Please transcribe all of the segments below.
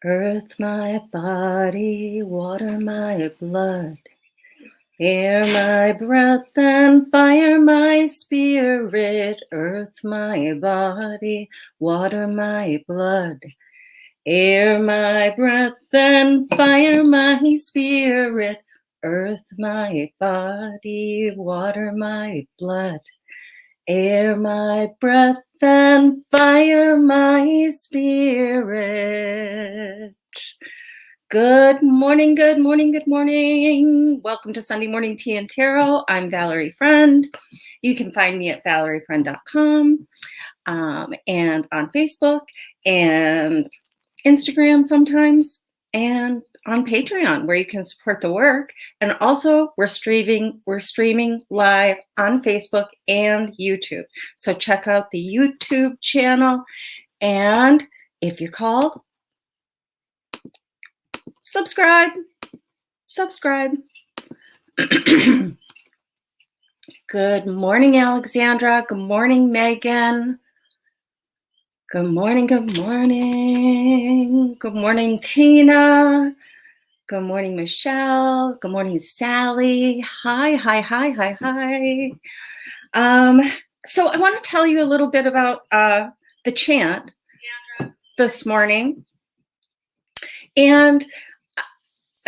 Earth my body, water my blood, air my breath and fire my spirit. Earth my body, water my blood, air my breath and fire my spirit. Earth my body, water my blood, air my breath and fire my spirit. Good morning, good morning, good morning. Welcome to Sunday Morning Tea and Tarot. I'm Valerie Friend. You can find me at valeriefriend.com and on Facebook and Instagram sometimes, and on Patreon, where you can support the work. And also we're streaming live on Facebook and YouTube. So check out the YouTube channel. And if you're called, subscribe. Good morning, Alexandra. Good morning, Megan. Good morning, good morning. Good morning, Tina. Good morning, Michelle. Good morning, Sally. Hi. So I want to tell you a little bit about the chant this morning. And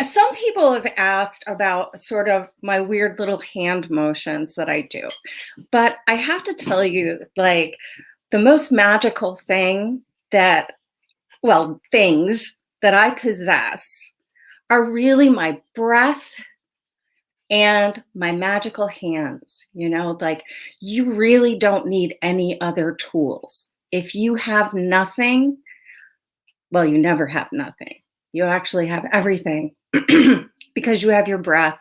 some people have asked about sort of my weird little hand motions that I do. But I have to tell you, like, the most magical things that I possess are really my breath and my magical hands. You know, like, you really don't need any other tools. If you have nothing, well, you never have nothing. You actually have everything because you have your breath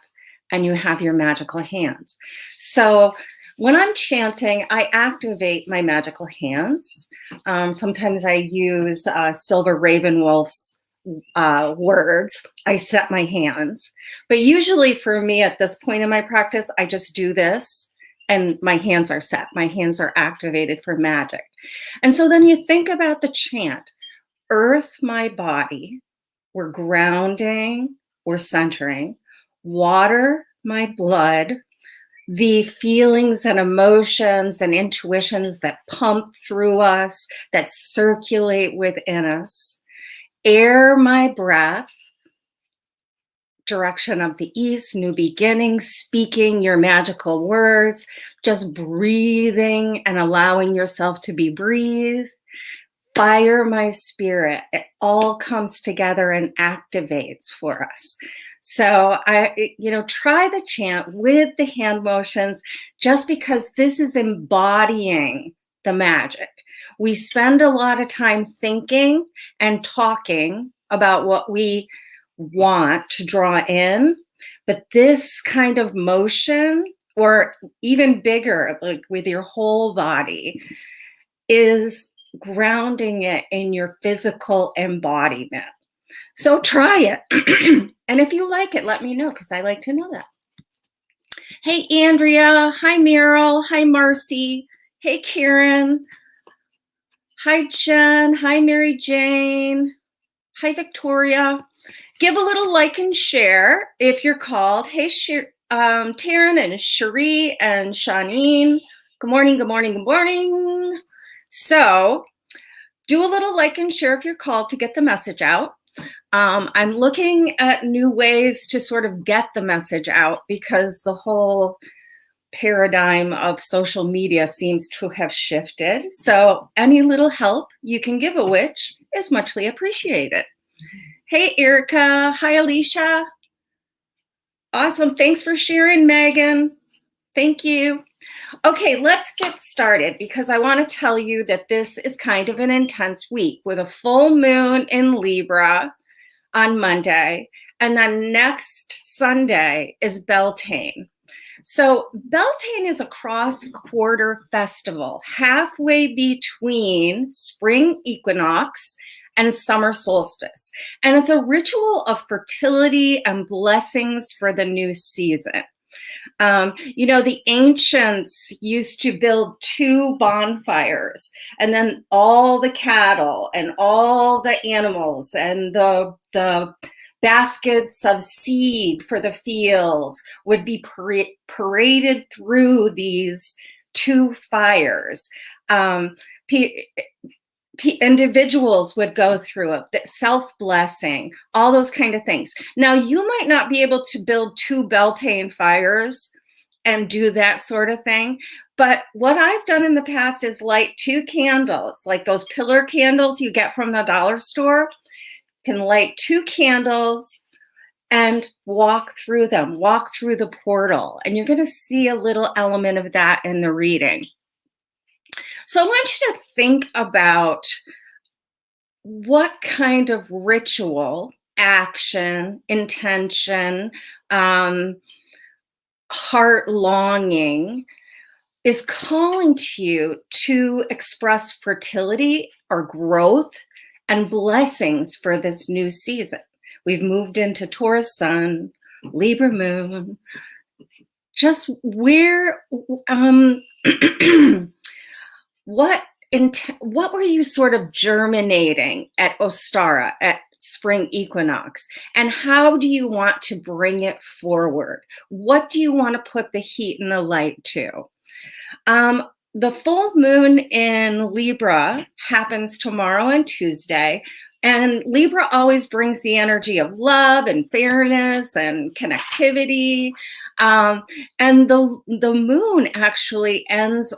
and you have your magical hands. So when I'm chanting, I activate my magical hands. Sometimes I use Silver Ravenwolf's words. I set my hands. But usually for me at this point in my practice, I just do this and my hands are set. My hands are activated for magic. And so then you think about the chant, earth my body. We're grounding, we're centering. Water my blood. The feelings and emotions and intuitions that pump through us, that circulate within us. Air my breath, direction of the east, new beginnings, speaking your magical words, just breathing and allowing yourself to be breathed. Fire my spirit. It all comes together and activates for us. So try the chant with the hand motions, just because this is embodying the magic. We spend a lot of time thinking and talking about what we want to draw in, but this kind of motion, or even bigger, like with your whole body, is grounding it in your physical embodiment. So try it. And if you like it, let me know, because I like to know that. Hey, Andrea. Hi, Meryl. Hi, Marcy. Hey, Karen. Hi, Jen. Hi, Mary Jane. Hi, Victoria. Give a little like and share if you're called. Hey, Taryn and Cherie and Shanine. Good morning, good morning, good morning. So do a little like and share if you're called to get the message out. I'm looking at new ways to sort of get the message out, because the whole paradigm of social media seems to have shifted. So any little help you can give a witch is muchly appreciated. Hey, Erica. Hi, Alicia. Awesome. Thanks for sharing, Megan. Thank you. Okay, let's get started, because I want to tell you that this is kind of an intense week with a full moon in Libra on Monday, and then next Sunday is Beltane. So Beltane is a cross-quarter festival halfway between spring equinox and summer solstice. And it's a ritual of fertility and blessings for the new season. The ancients used to build 2 bonfires, and then all the cattle and all the animals and the baskets of seed for the fields would be paraded through these 2 fires. Individuals would go through it, self-blessing, all those kind of things. Now, you might not be able to build 2 Beltane fires and do that sort of thing, but what I've done in the past is light 2 candles, like those pillar candles you get from the dollar store. You can light 2 candles and walk through them, walk through the portal, and you're going to see a little element of that in the reading. So I want you to think about what kind of ritual, action, intention, heart longing is calling to you to express fertility or growth and blessings for this new season. We've moved into Taurus sun, Libra moon. Just where what were you sort of germinating at Ostara, at spring equinox, and how do you want to bring it forward? What do you want to put the heat and the light to? The full moon in Libra happens tomorrow and Tuesday, and Libra always brings the energy of love and fairness and connectivity. And the moon actually ends.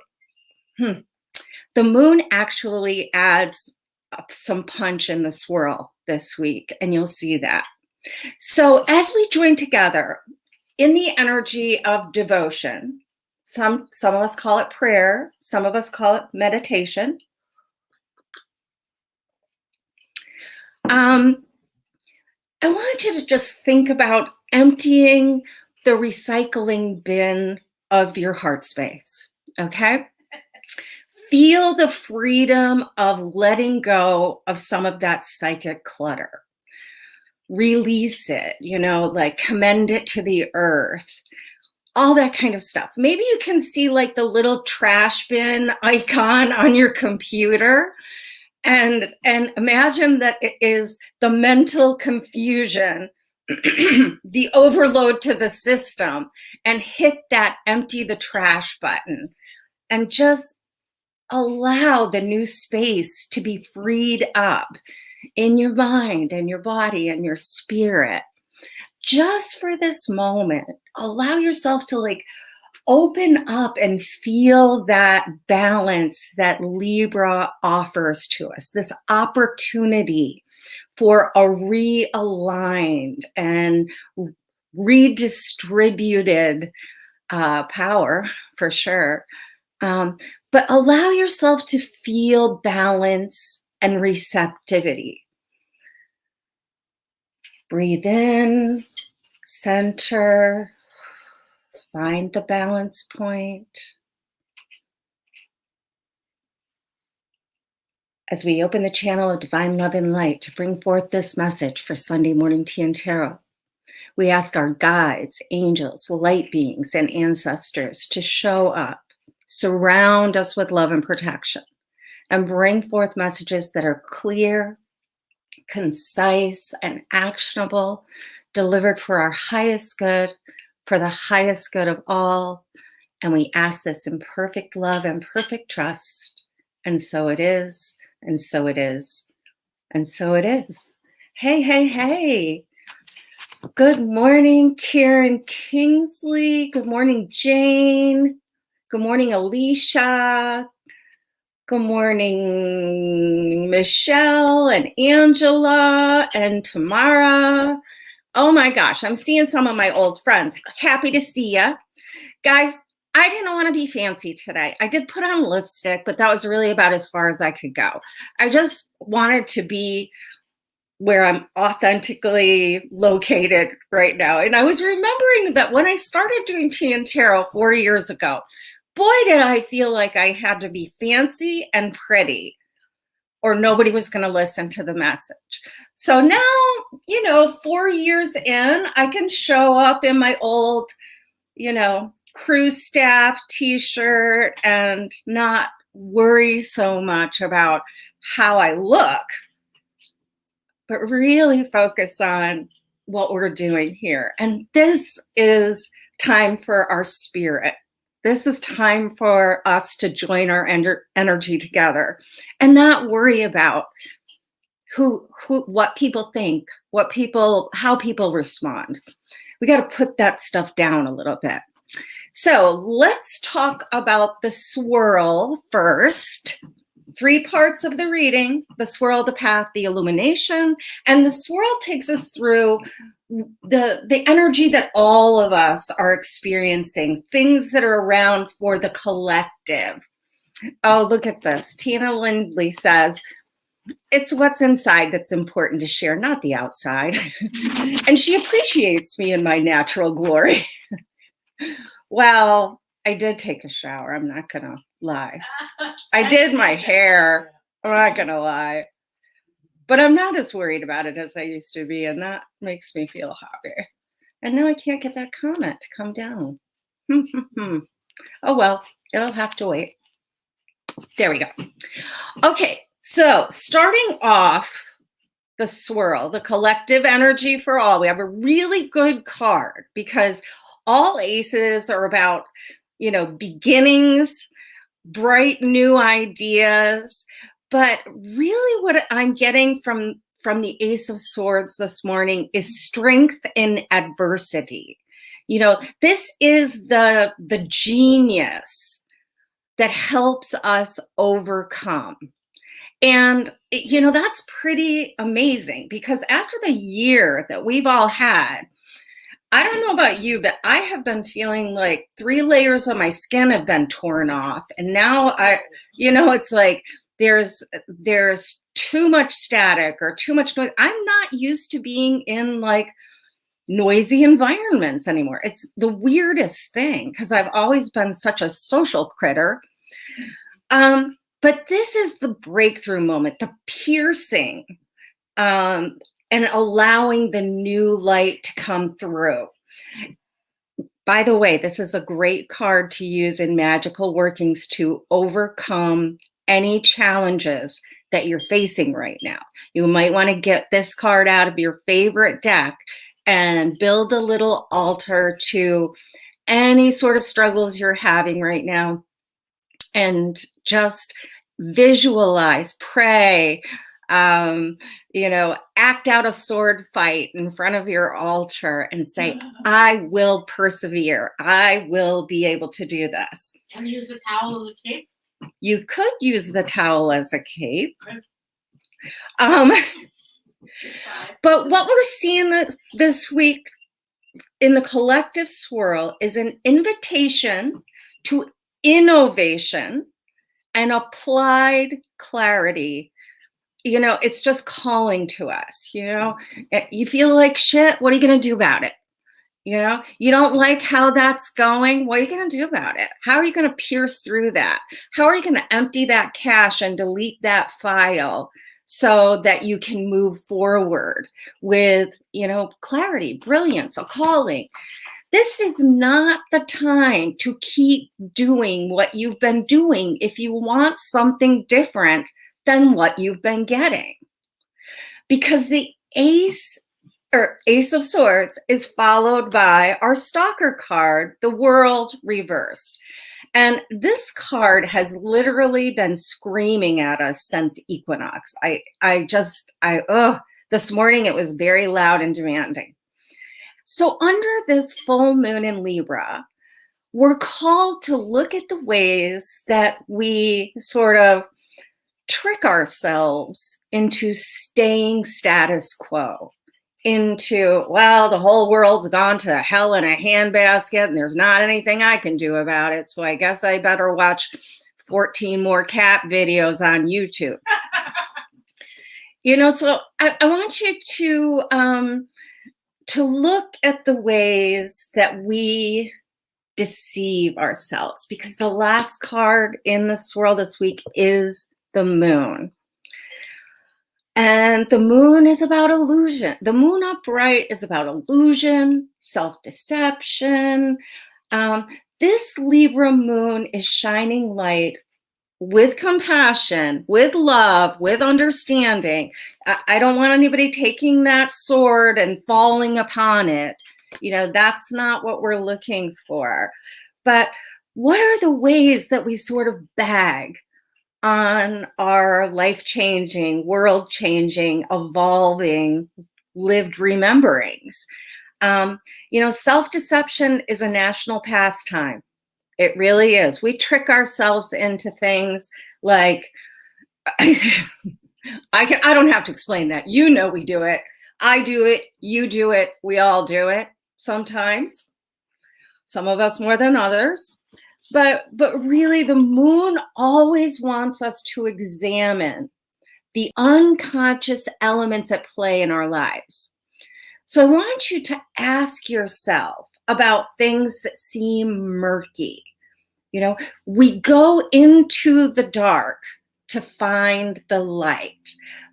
The moon actually adds some punch in the swirl this week, and you'll see that. So as we join together in the energy of devotion, some of us call it prayer, some of us call it meditation. I want you to just think about emptying the recycling bin of your heart space, okay? Feel the freedom of letting go of some of that psychic clutter. Release it, like commend it to the earth, all that kind of stuff. Maybe you can see like the little trash bin icon on your computer and imagine that it is the mental confusion, the overload to the system, and hit that empty the trash button and just allow the new space to be freed up in your mind and your body and your spirit. Just for this moment, allow yourself to open up and feel that balance that Libra offers to us, this opportunity for a realigned and redistributed power, for sure. But allow yourself to feel balance and receptivity. Breathe in, center, find the balance point. As we open the channel of divine love and light to bring forth this message for Sunday morning tea and tarot, we ask our guides, angels, light beings, and ancestors to show up, surround us with love and protection, and bring forth messages that are clear, concise, and actionable, delivered for our highest good, for the highest good of all. And we ask this in perfect love and perfect trust. And so it is, and so it is, and so it is. Hey, hey, hey. Good morning, Karen Kingsley. Good morning, Jane. Good morning, Alicia. Good morning, Michelle and Angela and Tamara. Oh my gosh, I'm seeing some of my old friends. Happy to see you. Guys, I didn't want to be fancy today. I did put on lipstick, but that was really about as far as I could go. I just wanted to be where I'm authentically located right now. And I was remembering that when I started doing tea and tarot 4 years ago, boy, did I feel like I had to be fancy and pretty or nobody was going to listen to the message. So now, 4 years in, I can show up in my old crew staff t-shirt and not worry so much about how I look, but really focus on what we're doing here. And this is time for our spirit. This is time for us to join our energy together and not worry about what people think, how people respond. We got to put that stuff down a little bit. So let's talk about the swirl first. 3 parts of the reading: the swirl, the path, the illumination. And the swirl takes us through the energy that all of us are experiencing, things that are around for the collective. Oh, look at this. Tina Lindley says, it's what's inside that's important to share, not the outside. And she appreciates me in my natural glory. Well, I did take a shower. I'm not going to lie. I did my hair. I'm not going to lie. But I'm not as worried about it as I used to be, and that makes me feel happy. And now I can't get that comment to come down. Oh, well, it'll have to wait. There we go. Okay, so starting off the swirl, the collective energy for all, we have a really good card because all aces are about, beginnings, bright new ideas. But really what I'm getting from the Ace of Swords this morning is strength in adversity. This is the genius that helps us overcome. And, that's pretty amazing because after the year that we've all had, I don't know about you, but I have been feeling like 3 layers of my skin have been torn off. And now it's like there's too much static or too much noise. I'm not used to being in like noisy environments anymore. It's the weirdest thing because I've always been such a social critter. But this is the breakthrough moment, the piercing, and allowing the new light to come through. By the way, this is a great card to use in magical workings to overcome any challenges that you're facing right now. You might want to get this card out of your favorite deck and build a little altar to any sort of struggles you're having right now. And just visualize, pray, act out a sword fight in front of your altar and say, I will persevere. I will be able to do this. And use the towel as a cape? You could use the towel as a cape. But what we're seeing this week in the collective swirl is an invitation to innovation and applied clarity. It's just calling to us. You feel like shit. What are you going to do about it? You don't like how that's going. What are you going to do about it? How are you going to pierce through that? How are you going to empty that cache and delete that file so that you can move forward with, clarity, brilliance, a calling? This is not the time to keep doing what you've been doing if you want something different than what you've been getting. Because the Ace of Swords is followed by our stalker card, the World reversed. And this card has literally been screaming at us since equinox. This morning it was very loud and demanding. So under this full moon in Libra, we're called to look at the ways that we sort of trick ourselves into staying status quo, into, well, the whole world's gone to hell in a handbasket and there's not anything I can do about it. So I guess I better watch 14 more cat videos on YouTube. So I want you to look at the ways that we deceive ourselves, because the last card in the swirl this week is the moon. And the moon is about illusion. The moon upright is about illusion, self-deception, This Libra moon is shining light with compassion, with love, with understanding. I don't want anybody taking that sword and falling upon it. That's not what we're looking for. But what are the ways that we sort of bag on our life-changing, world-changing, evolving, lived rememberings? Self-deception is a national pastime. It really is. We trick ourselves into things like, I don't have to explain that. We do it. I do it. You do it. We all do it sometimes. Some of us more than others. But really, the moon always wants us to examine the unconscious elements at play in our lives. So I want you to ask yourself about things that seem murky. We go into the dark to find the light.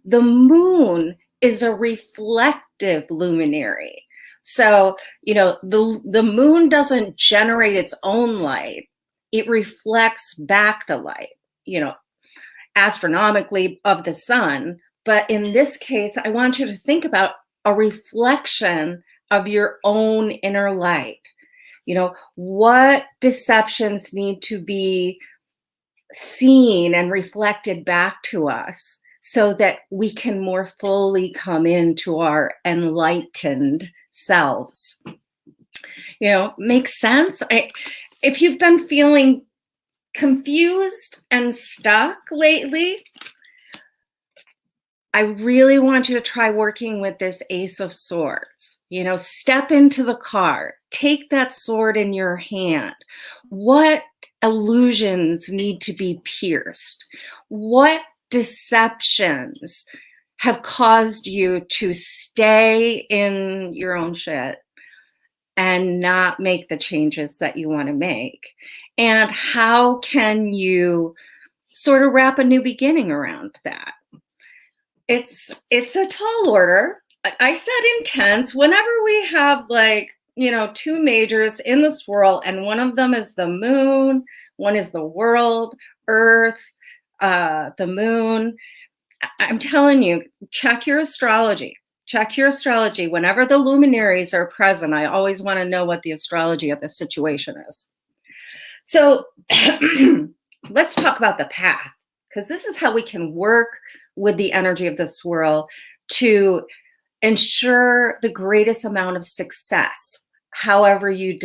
The moon is a reflective luminary. So, the moon doesn't generate its own light. It reflects back the light, astronomically of the sun. But in this case, I want you to think about a reflection of your own inner light. What deceptions need to be seen and reflected back to us so that we can more fully come into our enlightened selves. Makes sense? If you've been feeling confused and stuck lately, I really want you to try working with this Ace of Swords. Step into the card. Take that sword in your hand. What illusions need to be pierced? What deceptions have caused you to stay in your own shit and not make the changes that you want to make? And how can you sort of wrap a new beginning around that? It's a tall order. I said intense. Whenever we have two majors in the swirl, and one of them is the moon, one is the world, Earth, the moon. I'm telling you, check your astrology. Check your astrology. Whenever the luminaries are present, I always want to know what the astrology of the situation is. So let's talk about the path, because this is how we can work with the energy of the swirl to ensure the greatest amount of success, however you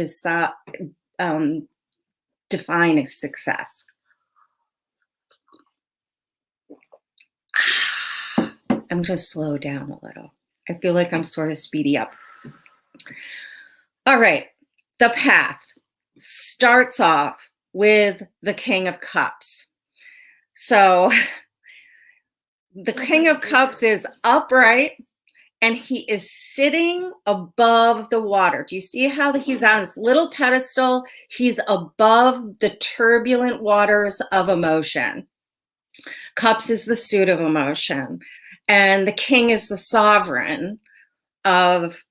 define a success. I'm going to slow down a little. I feel like I'm sort of speedy up. All right. The path starts off with the King of Cups. So the King of Cups is upright and he is sitting above the water. Do you see how he's on this little pedestal? He's above the turbulent waters of emotion. Cups is the suit of emotion. And the king is the sovereign of,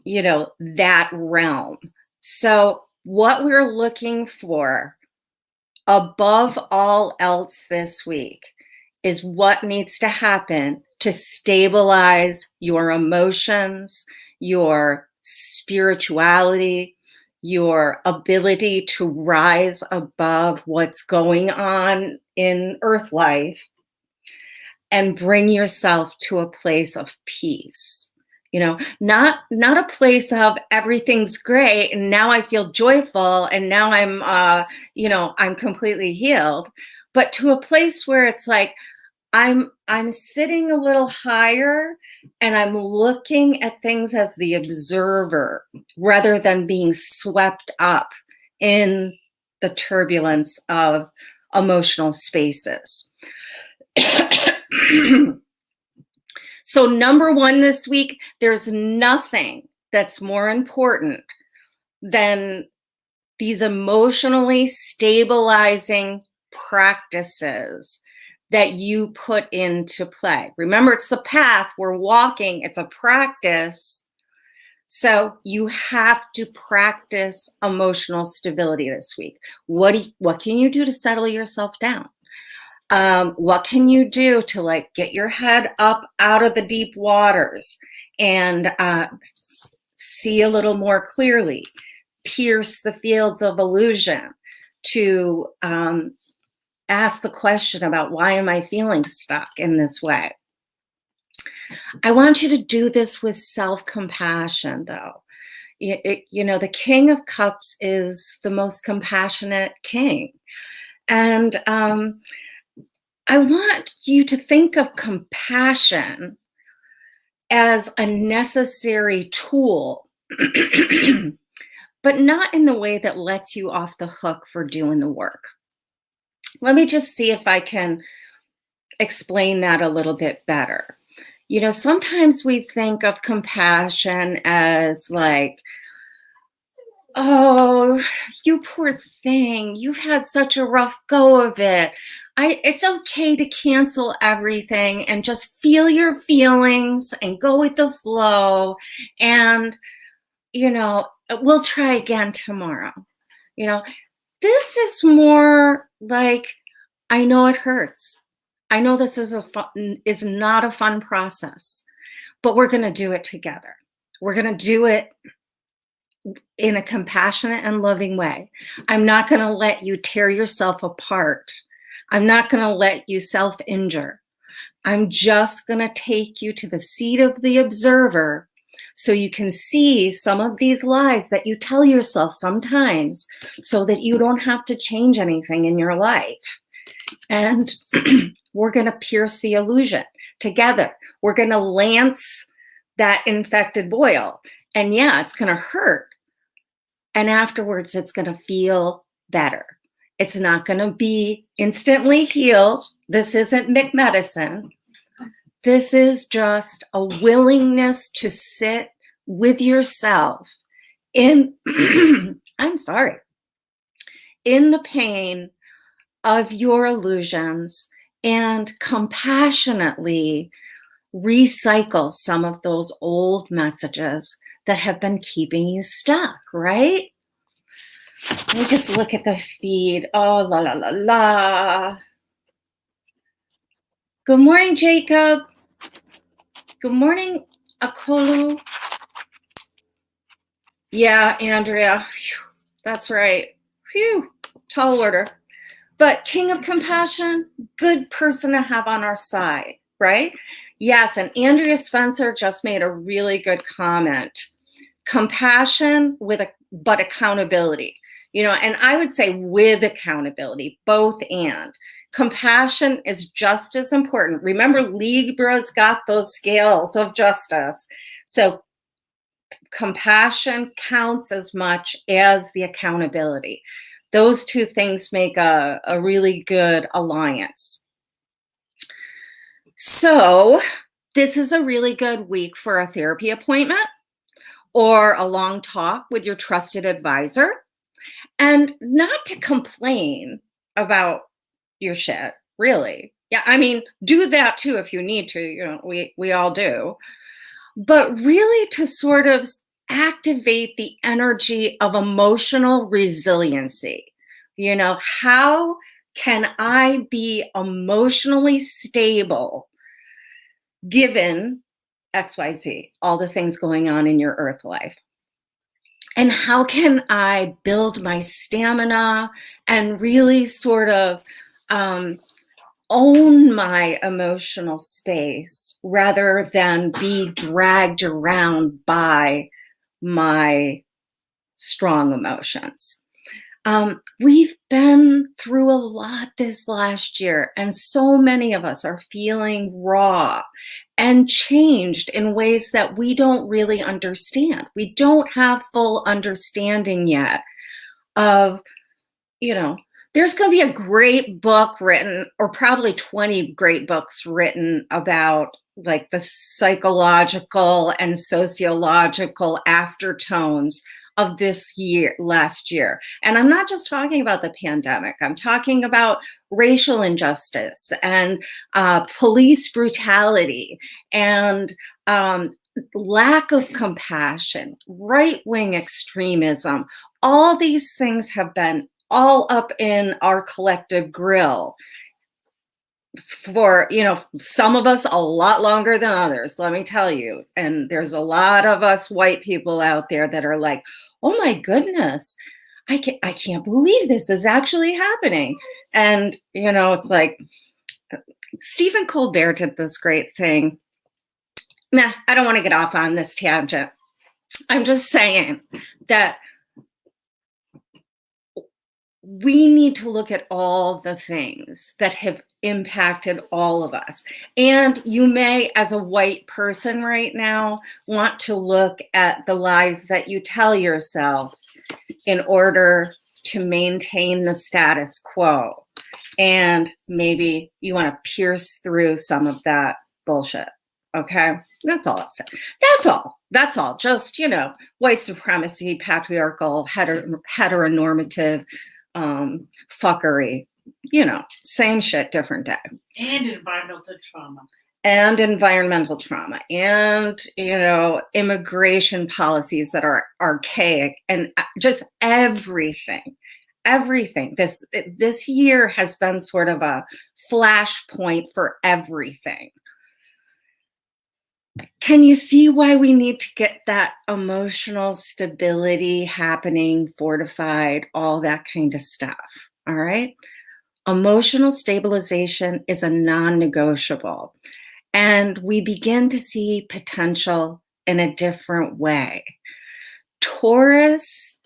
that realm. So what we're looking for above all else this week is what needs to happen to stabilize your emotions, your spirituality, your ability to rise above what's going on in earth life and bring yourself to a place of peace. Not a place of everything's great and now I feel joyful and now I'm completely healed, but to a place where it's like I'm sitting a little higher and I'm looking at things as the observer rather than being swept up in the turbulence of emotional spaces. So number one this week, there's nothing that's more important than these emotionally stabilizing practices that you put into play. Remember, it's the path we're walking. It's a practice. So you have to practice emotional stability this week. What can you do to settle yourself down? What can you do to like get your head up out of the deep waters and see a little more clearly, pierce the fields of illusion, to ask the question about why am I feeling stuck in this way? I want you to do this with self-compassion, though. The King of Cups is the most compassionate king. And I want you to think of compassion as a necessary tool, but not in the way that lets you off the hook for doing the work. Let me just see if I can explain that a little bit better. Sometimes we think of compassion as like, oh, you poor thing, you've had such a rough go of it. It's okay to cancel everything and just feel your feelings and go with the flow. And, we'll try again tomorrow. This is more like, I know it hurts. I know this is not a fun process, but we're going to do it together. We're going to do it in a compassionate and loving way. I'm not going to let you tear yourself apart. I'm not going to let you self-injure. I'm just going to take you to the seat of the observer so you can see some of these lies that you tell yourself sometimes so that you don't have to change anything in your life. And we're going to pierce the illusion together. We're going to lance that infected boil. And yeah, it's going to hurt. And afterwards, it's going to feel better. It's not going to be instantly healed. This isn't McMedicine. This is just a willingness to sit with yourself in, I'm sorry, in the pain of your illusions and compassionately recycle some of those old messages that have been keeping you stuck, right? Let me just look at the feed. Oh, la, la, la, la. Good morning, Jacob. Good morning, Akolu. Yeah, Andrea. Whew, that's right. Phew, tall order. But King of Compassion, good person to have on our side, right? Yes, and Andrea Spencer just made a really good comment. Compassion but accountability. And I would say with accountability, both and. Compassion is just as important. Remember, Libra's got those scales of justice. So compassion counts as much as the accountability. Those two things make a really good alliance. So this is a really good week for a therapy appointment or a long talk with your trusted advisor. And not to complain about your shit, really. Yeah, I mean, do that too if you need to, we all do. But really to sort of activate the energy of emotional resiliency. How can I be emotionally stable given XYZ, all the things going on in your earth life? And how can I build my stamina and really sort of own my emotional space rather than be dragged around by my strong emotions? We've been through a lot this last year, and so many of us are feeling raw and changed in ways that we don't really understand. We don't have full understanding yet of, there's going to be a great book written, or probably 20 great books written about like the psychological and sociological aftertones of last year. And I'm not just talking about the pandemic. I'm talking about racial injustice and police brutality and lack of compassion, right-wing extremism, all these things have been all up in our collective grill for, some of us a lot longer than others, let me tell you. And there's a lot of us white people out there that are like, oh my goodness, I can't believe this is actually happening. And, it's like Stephen Colbert did this great thing. Nah, I don't want to get off on this tangent. I'm just saying that we need to look at all the things that have impacted all of us. And you may, as a white person right now, want to look at the lies that you tell yourself in order to maintain the status quo. And maybe you want to pierce through some of that bullshit. Okay? That's all I'm saying. That's all. Just, white supremacy, patriarchal, heteronormative fuckery. Same shit, different day. And environmental trauma. And immigration policies that are archaic, and just everything. This year has been sort of a flashpoint for everything. Can you see why we need to get that emotional stability happening, fortified, all that kind of stuff? All right. Emotional stabilization is a non-negotiable. And we begin to see potential in a different way. Taurus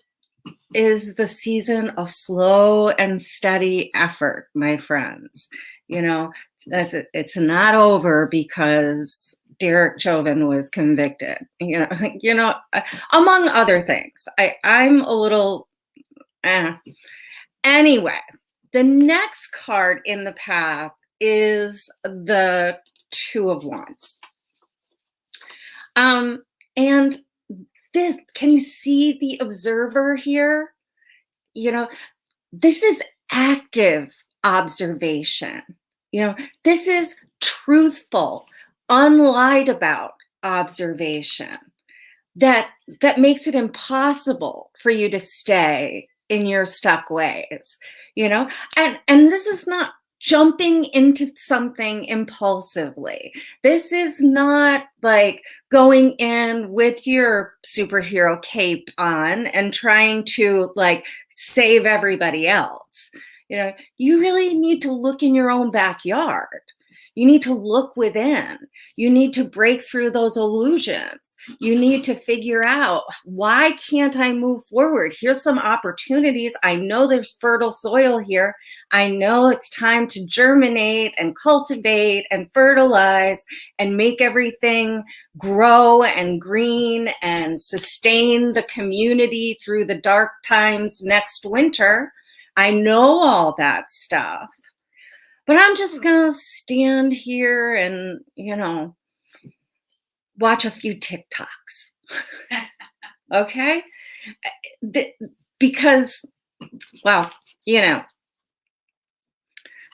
is the season of slow and steady effort, my friends. It's not over because Derek Chauvin was convicted, among other things. I'm a little, Anyway, the next card in the path is the Two of Wands. And this, can you see the observer here? This is active observation. This is truthful, unlied about observation that makes it impossible for you to stay in your stuck ways, and this is not jumping into something impulsively. This is not like going in with your superhero cape on and trying to like save everybody else. You really need to look in your own backyard. You need to look within. You need to break through those illusions. You need to figure out, why can't I move forward? Here's some opportunities. I know there's fertile soil here. I know it's time to germinate and cultivate and fertilize and make everything grow and green and sustain the community through the dark times next winter. I know all that stuff. But I'm just going to stand here and, watch a few TikToks. Okay? Because, well,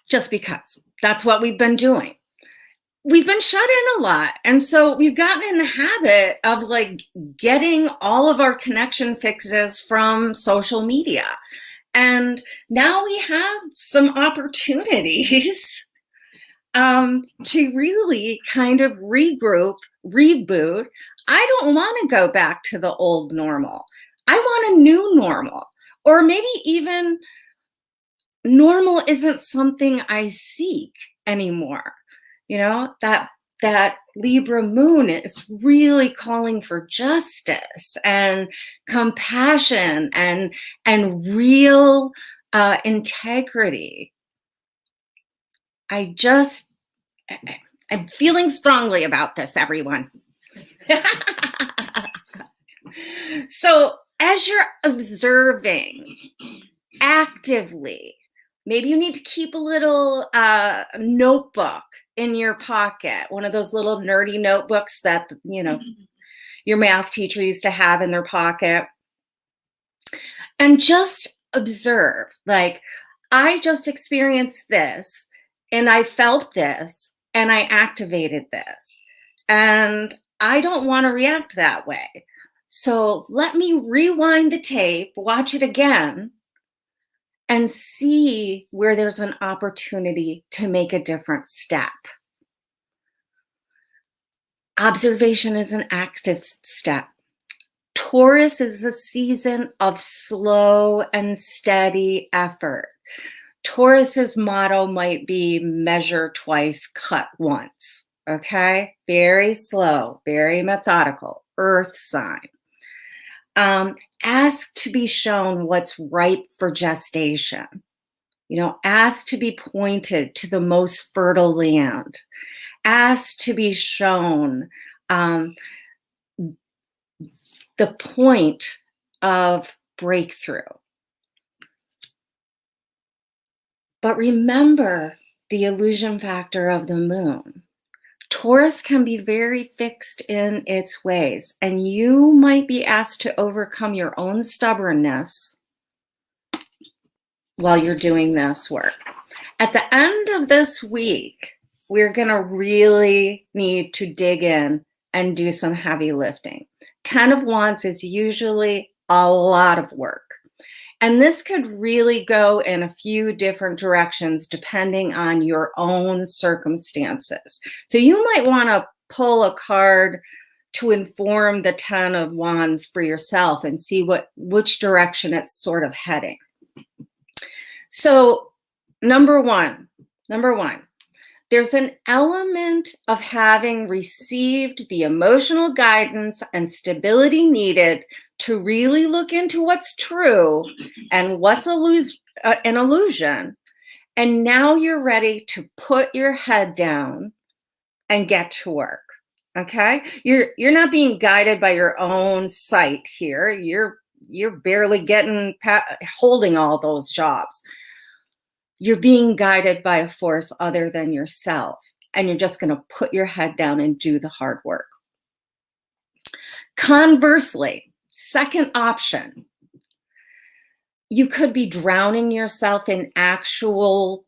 just because. That's what we've been doing. We've been shut in a lot. And so we've gotten in the habit of like getting all of our connection fixes from social media. And now we have some opportunities to really kind of regroup, reboot. I don't want to go back to the old normal. I want a new normal. Or maybe even normal isn't something I seek anymore. That Libra moon is really calling for justice and compassion and real integrity. I'm feeling strongly about this, everyone. So as you're observing actively, maybe you need to keep a little notebook in your pocket, one of those little nerdy notebooks that, your math teacher used to have in their pocket. And just observe, like, I just experienced this and I felt this and I activated this. And I don't want to react that way. So let me rewind the tape, watch it again, and see where there's an opportunity to make a different step. Observation is an active step. Taurus is a season of slow and steady effort. Taurus's motto might be measure twice, cut once. Okay? Very slow, very methodical, earth sign. Ask to be shown what's ripe for gestation. Ask to be pointed to the most fertile land. Ask to be shown the point of breakthrough. But remember the illusion factor of the moon. Taurus can be very fixed in its ways, and you might be asked to overcome your own stubbornness while you're doing this work. At the end of this week, we're going to really need to dig in and do some heavy lifting. 10 of Wands is usually a lot of work. And this could really go in a few different directions depending on your own circumstances. So you might want to pull a card to inform the 10 of Wands for yourself and see which direction it's sort of heading. So number one, there's an element of having received the emotional guidance and stability needed to really look into what's true and what's an illusion. And now you're ready to put your head down and get to work. Okay? You're not being guided by your own sight here. You're barely holding all those jobs. You're being guided by a force other than yourself, and you're just going to put your head down and do the hard work. Conversely, second option, you could be drowning yourself in actual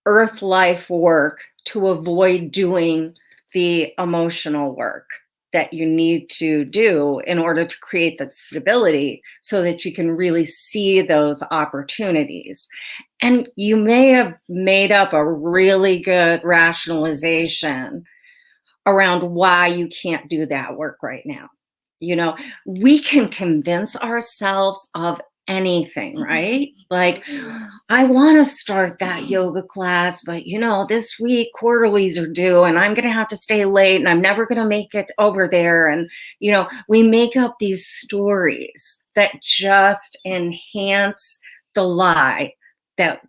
earth life work to avoid doing the emotional work that you need to do in order to create that stability so that you can really see those opportunities. And you may have made up a really good rationalization around why you can't do that work right now. We can convince ourselves of anything, right? Like, I want to start that yoga class, but this week quarterlies are due and I'm going to have to stay late and I'm never going to make it over there. And, we make up these stories that just enhance the lie that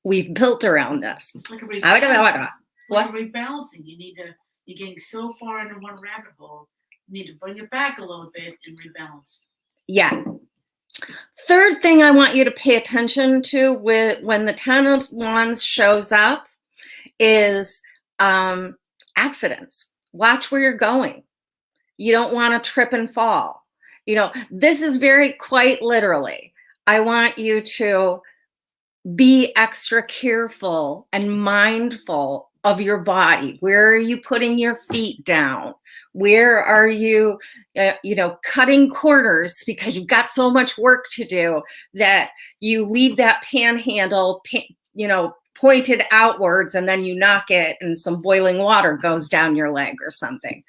we've built around this. It's like a rebalancing. You're getting so far into one rabbit hole. You need to bring it back a little bit and rebalance. Yeah. Third thing I want you to pay attention to when the 10 of Wands shows up is accidents. Watch where you're going. You don't want to trip and fall. This is quite literally. I want you to be extra careful and mindful of your body. Where are you putting your feet down? Where are you, cutting corners because you've got so much work to do that you leave that panhandle, pointed outwards, and then you knock it and some boiling water goes down your leg or something.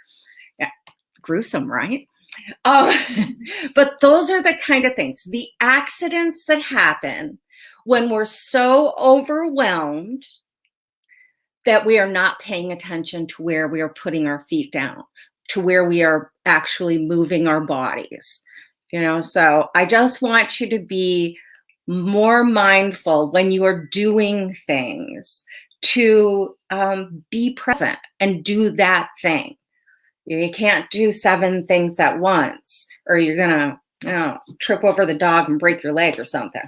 Yeah, gruesome, right? But those are the kind of things, the accidents that happen when we're so overwhelmed that we are not paying attention to where we are putting our feet down, to where we are actually moving our bodies. So I just want you to be more mindful when you are doing things to be present and do that thing. You can't do 7 things at once, or you're going to trip over the dog and break your leg or something.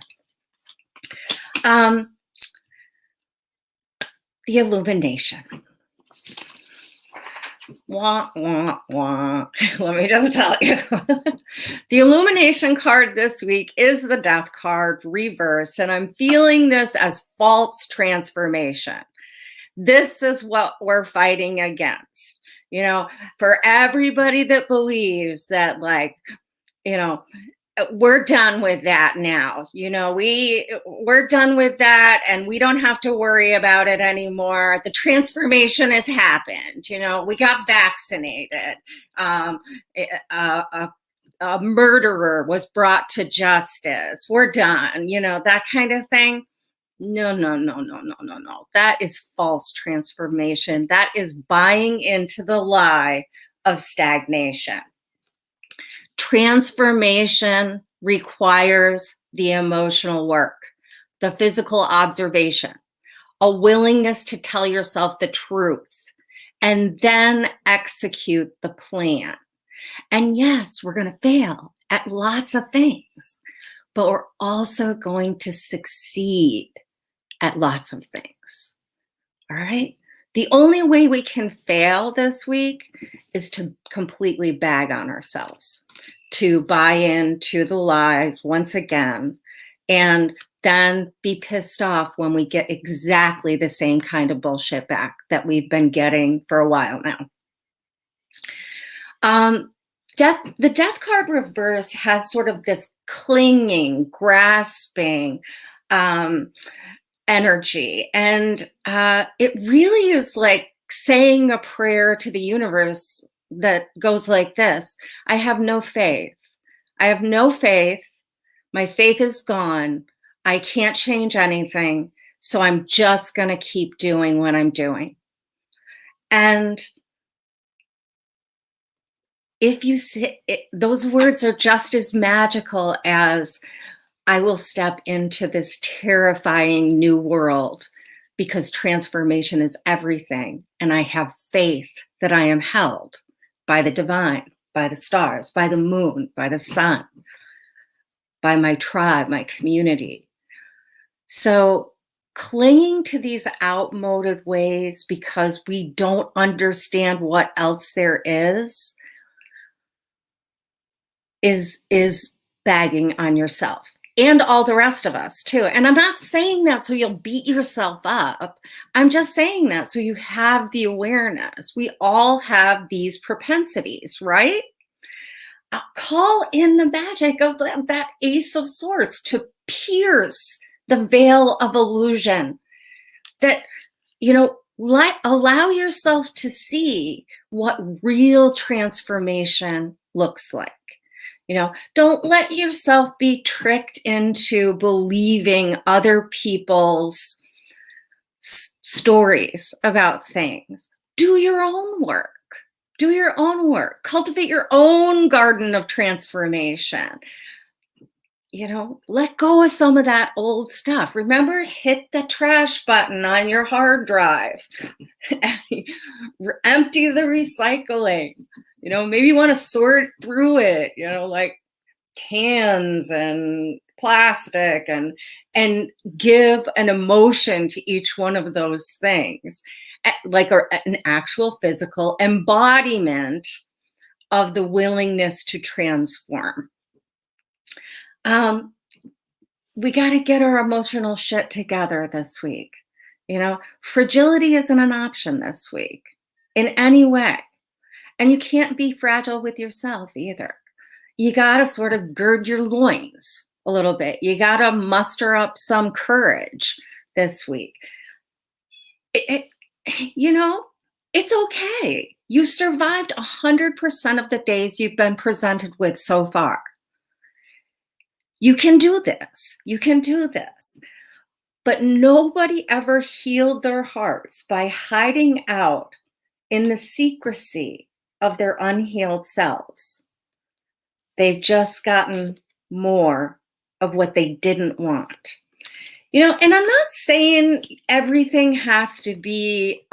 The illumination. Wah, wah, wah. Let me just tell you. The illumination card this week is the Death card reversed, and I'm feeling this as false transformation. This is what we're fighting against. For everybody that believes that, like, we're done with that now. We're done with that, and we don't have to worry about it anymore. The transformation has happened. We got vaccinated. A murderer was brought to justice. We're done. That kind of thing. No, no, no, no, no, no, no. That is false transformation. That is buying into the lie of stagnation. Transformation requires the emotional work, the physical observation, a willingness to tell yourself the truth, and then execute the plan. And yes, we're going to fail at lots of things, but we're also going to succeed at lots of things. All right? The only way we can fail this week is to completely bag on ourselves, to buy into the lies once again, and then be pissed off when we get exactly the same kind of bullshit back that we've been getting for a while now. The death card reverse has sort of this clinging, grasping energy. And it really is like saying a prayer to the universe that goes like this: I have no faith. I have no faith. My faith is gone. I can't change anything. So I'm just going to keep doing what I'm doing. And if you say those words are just as magical as I will step into this terrifying new world because transformation is everything. And I have faith that I am held by the divine, by the stars, by the moon, by the sun, by my tribe, my community. So clinging to these outmoded ways because we don't understand what else there is bagging on yourself. And all the rest of us too. And I'm not saying that so you'll beat yourself up. I'm just saying that so you have the awareness. We all have these propensities, right? Call in the magic of that Ace of Swords to pierce the veil of illusion. That, allow yourself to see what real transformation looks like. Don't let yourself be tricked into believing other people's stories about things. Do your own work. Do your own work. Cultivate your own garden of transformation. Let go of some of that old stuff. Remember, hit the trash button on your hard drive. Empty the recycling. Maybe you want to sort through it, like cans and plastic, and give an emotion to each one of those things, like an actual physical embodiment of the willingness to transform. We got to get our emotional shit together this week. Fragility isn't an option this week in any way. And you can't be fragile with yourself either. You got to sort of gird your loins a little bit. You got to muster up some courage this week. It's okay. You've survived 100% of the days you've been presented with so far. You can do this. You can do this. But nobody ever healed their hearts by hiding out in the secrecy of their unhealed selves. They've just gotten more of what they didn't want. And I'm not saying everything has to be,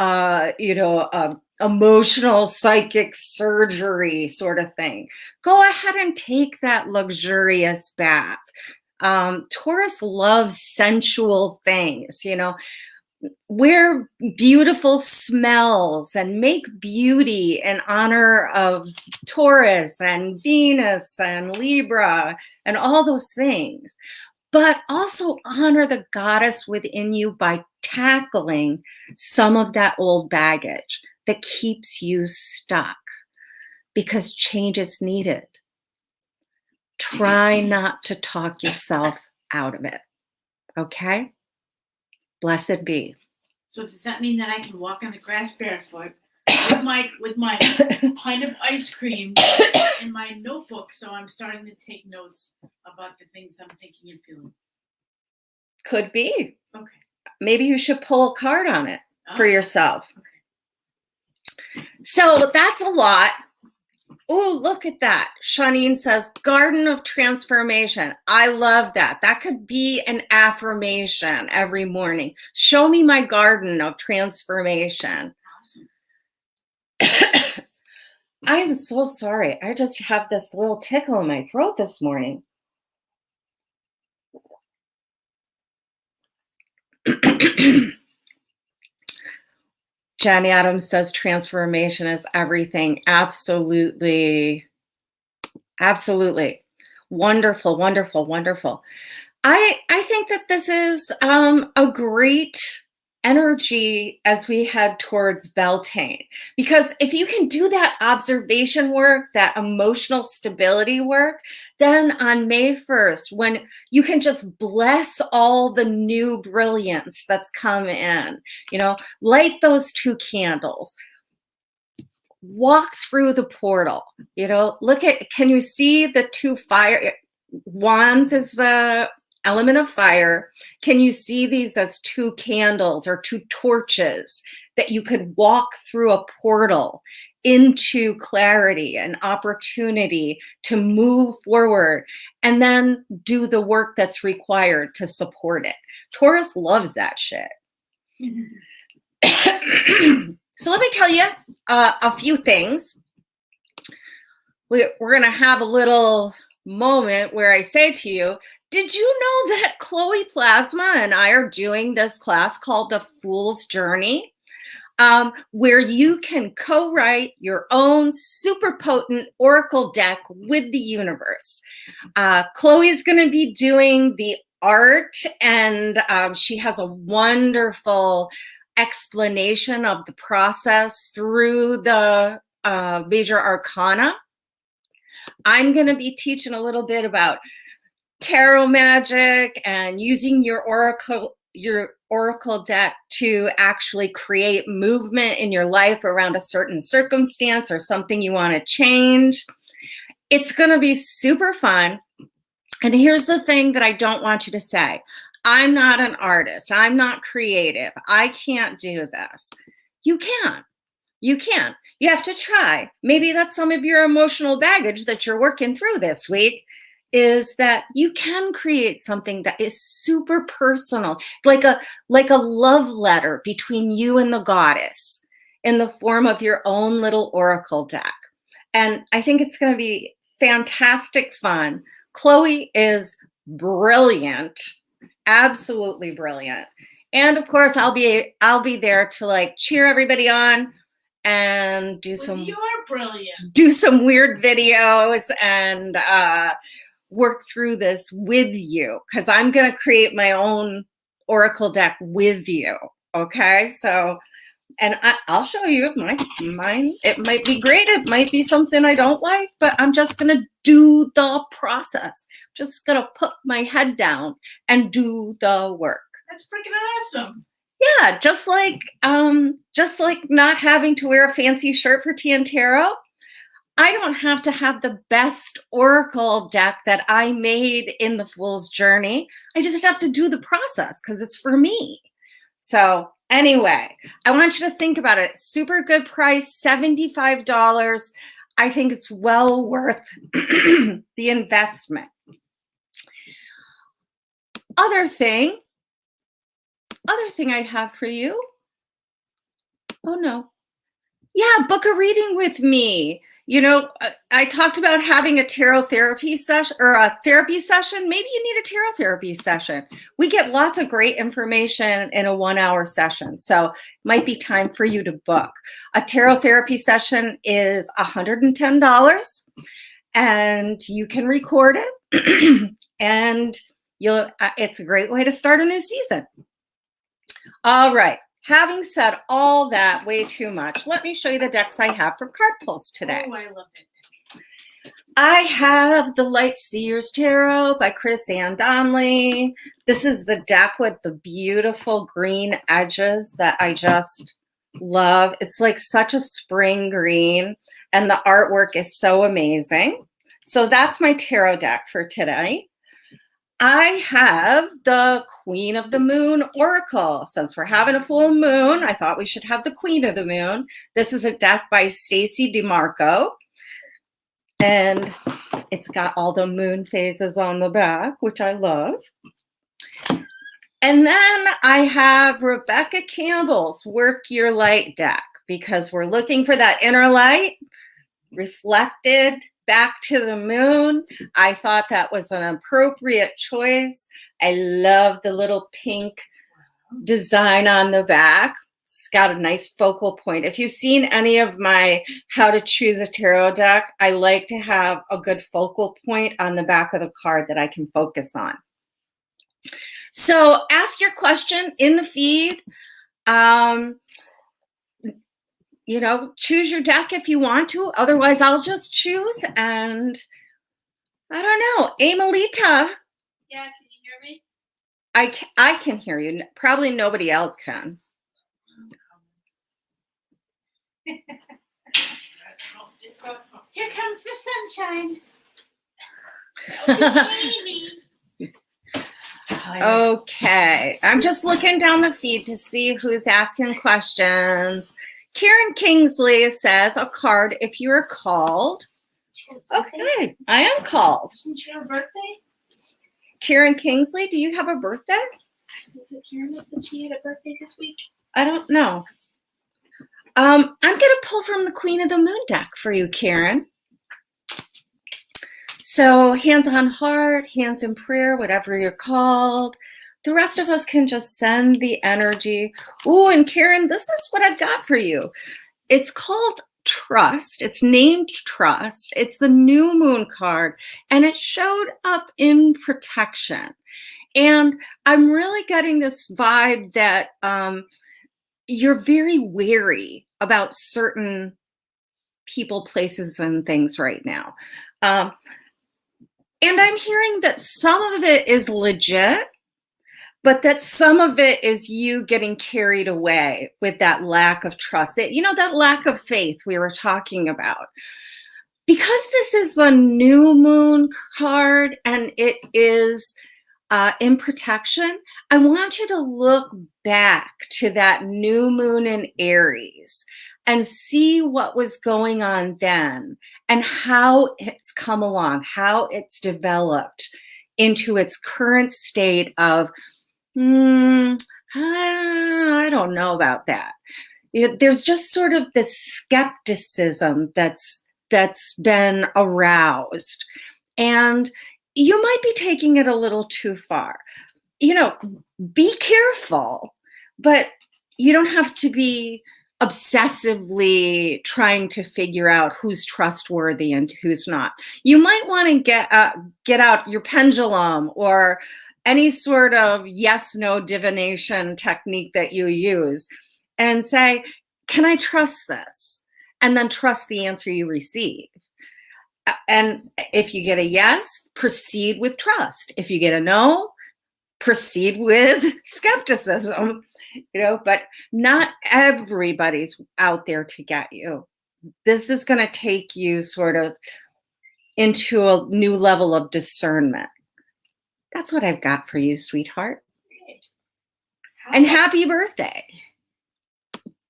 emotional psychic surgery sort of thing. Go ahead and take that luxurious bath. Taurus loves sensual things, wear beautiful smells and make beauty in honor of Taurus and Venus and Libra and all those things. but also honor the goddess within you by tackling some of that old baggage that keeps you stuck, because change is needed. Try not to talk yourself out of it. Okay? Blessed be. So does that mean that I can walk on the grass barefoot with my pint of ice cream and my notebook? So I'm starting to take notes about the things I'm thinking and feeling. Could be. Okay. Maybe you should pull a card on it for yourself. Okay. So that's a lot. Oh, look at that. Shanine says, Garden of Transformation. I love that. That could be an affirmation every morning. Show me my garden of transformation. Awesome. I am so sorry. I just have this little tickle in my throat this morning. Jenny Adams says transformation is everything. Absolutely. Absolutely. Wonderful, wonderful, wonderful. I think that this is a great energy as we head towards Beltane, because if you can do that observation work, that emotional stability work, then on May 1st, when you can just bless all the new brilliance that's come in, light those 2 candles, walk through the portal, can you see the 2 fire wands is the element of fire? Can you see these as 2 candles or 2 torches that you could walk through a portal into clarity and opportunity to move forward and then do the work that's required to support it? Taurus loves that shit. So let me tell you a few things. We're going to have a little moment where I say to you, did you know that Chloe Plasma and I are doing this class called The Fool's Journey, where you can co-write your own super potent oracle deck with the universe. Chloe's going to be doing the art, and she has a wonderful explanation of the process through the major arcana. I'm going to be teaching a little bit about tarot magic and using your oracle deck to actually create movement in your life around a certain circumstance or something you want to change. It's going to be super fun. And here's the thing that I don't want you to say. I'm not an artist. I'm not creative. I can't do this. You can. You can. You have to try. Maybe that's some of your emotional baggage that you're working through this week, is that you can create something that is super personal, like a love letter between you and the goddess in the form of your own little oracle deck. And I think it's going to be fantastic fun. Chloe is brilliant, absolutely brilliant. And of course, I'll be there to cheer everybody on and do some weird videos and work through this with you, because I'm going to create my own oracle deck with you. Okay, so, and I'll show you mine. It might be great. It might be something I don't like, but I'm just going to do the process. Just going to put my head down and do the work. That's freaking awesome. Yeah, just like not having to wear a fancy shirt for Tea and Tarot, I don't have to have the best oracle deck that I made in the Fool's Journey. I just have to do the process because it's for me. So anyway, I want you to think about it. Super good price, $75. I think it's well worth the investment. Other thing I have for you. Oh no. Yeah, book a reading with me. I talked about having a tarot therapy session or a therapy session. Maybe you need a tarot therapy session. We get lots of great information in a 1-hour session. So it might be time for you to book. A tarot therapy session is $110, and you can record it and It's a great way to start a new season. All right. Having said all that, way too much, let me show you the decks I have for card pulls today. Oh, I love it. I have the Light Seers Tarot by Chris Ann Donnelly. This is the deck with the beautiful green edges that I just love. It's like such a spring green, and the artwork is so amazing. So that's my tarot deck for today. I have the Queen of the Moon Oracle. Since we're having a full moon, I thought we should have the Queen of the Moon. This is a deck by Stacy DeMarco. And it's got all the moon phases on the back, which I love. And then I have Rebecca Campbell's Work Your Light deck, because we're looking for that inner light reflected back to the moon. I thought that was an appropriate choice. I love the little pink design on the back. It's got a nice focal point. If you've seen any of my how to choose a tarot deck, I like to have a good focal point on the back of the card that I can focus on. So ask your question in the feed. Choose your deck if you want to. Otherwise, I'll just choose. And I don't know. Amelita. Yeah, can you hear me? I can hear you. Probably nobody else can. Here comes the sunshine. Okay, I'm just looking down the feed to see who's asking questions. Karen Kingsley says, a card if you're called. Okay, I am called. Isn't your birthday? Karen Kingsley, do you have a birthday? Was it Karen that said she had a birthday this week? I don't know. I'm going to pull from the Queen of the Moon deck for you, Karen. So hands on heart, hands in prayer, whatever you're called. The rest of us can just send the energy. Ooh, and Karen, this is what I've got for you. It's called Trust. It's named Trust. It's the new moon card, and it showed up in protection. And I'm really getting this vibe that you're very wary about certain people, places, and things right now. And I'm hearing that some of it is legit, but that some of it is you getting carried away with that lack of trust, that lack of faith we were talking about. Because this is the new moon card and it is in protection, I want you to look back to that new moon in Aries and see what was going on then and how it's come along, how it's developed into its current state of, I don't know about that. There's just sort of this skepticism that's been aroused. And you might be taking it a little too far. Be careful, but you don't have to be obsessively trying to figure out who's trustworthy and who's not. You might want to get out your pendulum or any sort of yes-no divination technique that you use and say, can I trust this? And then trust the answer you receive. And if you get a yes, proceed with trust. If you get a no, proceed with skepticism, but not everybody's out there to get you. This is going to take you sort of into a new level of discernment. That's what I've got for you, sweetheart. And happy birthday.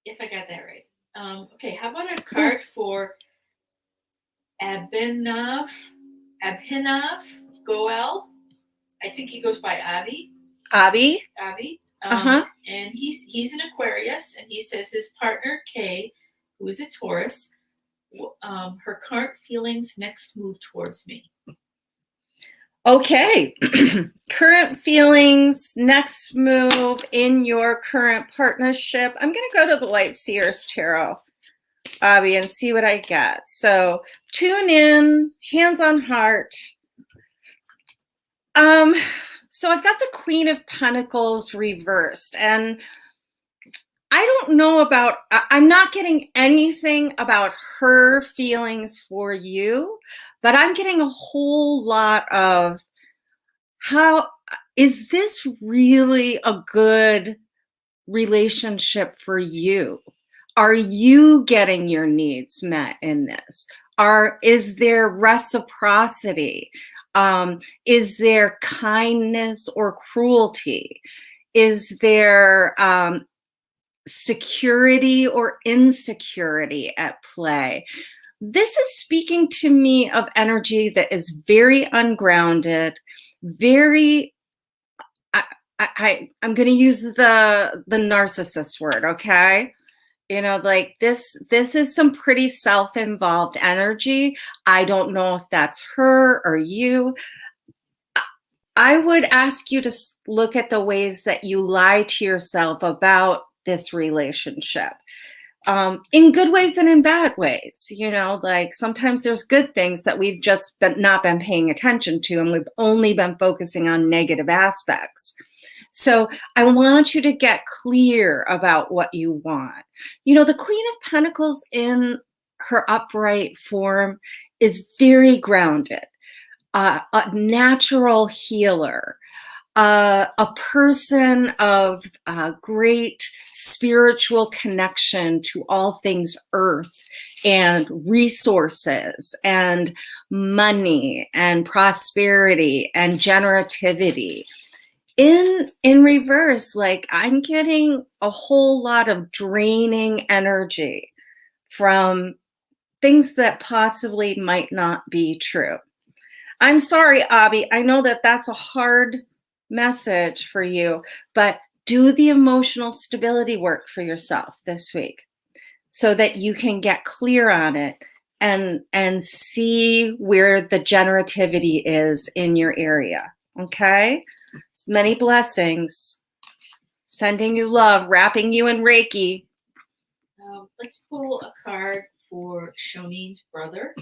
If I got that right. Okay, how about a card for Abhinav Goel? I think he goes by Avi. Avi. And he's an Aquarius, and he says his partner Kay, who is a Taurus, her current feelings next move towards me. Okay. Current feelings, next move in your current partnership. I'm going to go to the Light Seers Tarot, Avi, and see what I get. So tune in, hands on heart. So I've got the Queen of Pentacles reversed, and I don't know about, I'm not getting anything about her feelings for you, but I'm getting a whole lot of how, is this really a good relationship for you? Are you getting your needs met in this? Is there reciprocity? Is there kindness or cruelty? Is there security or insecurity at play? This is speaking to me of energy that is very ungrounded, very, I'm going to use the narcissist word, okay? You know, like this is some pretty self-involved energy. I don't know if that's her or you. I would ask you to look at the ways that you lie to yourself about this relationship, in good ways and in bad ways. You know, like sometimes there's good things that we've just not been paying attention to, and we've only been focusing on negative aspects. So I want you to get clear about what you want. You know, the Queen of Pentacles in her upright form is very grounded, a natural healer, a person of great spiritual connection to all things earth and resources and money and prosperity and generativity. In reverse, like I'm getting a whole lot of draining energy from things that possibly might not be true. I'm sorry, Abby. I know that that's a hard message for you, but do the emotional stability work for yourself this week so that you can get clear on it and see where the generativity is in your area. Okay? Many blessings. Sending you love, wrapping you in Reiki. Let's pull a card for Shonine's brother.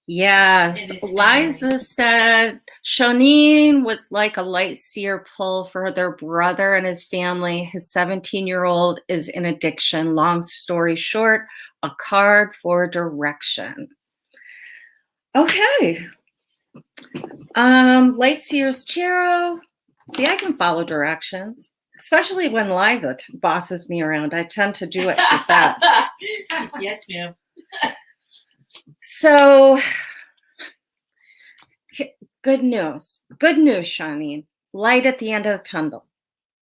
Yes, Liza said Shonine would like a light seer pull for their brother and his family. His 17-year-old is in addiction. Long story short, a card for direction. Okay. Light seer's tarot. See, I can follow directions, especially when Liza bosses me around. I tend to do what she says. Yes, ma'am. So, good news. Good news, Shonine. Light at the end of the tunnel.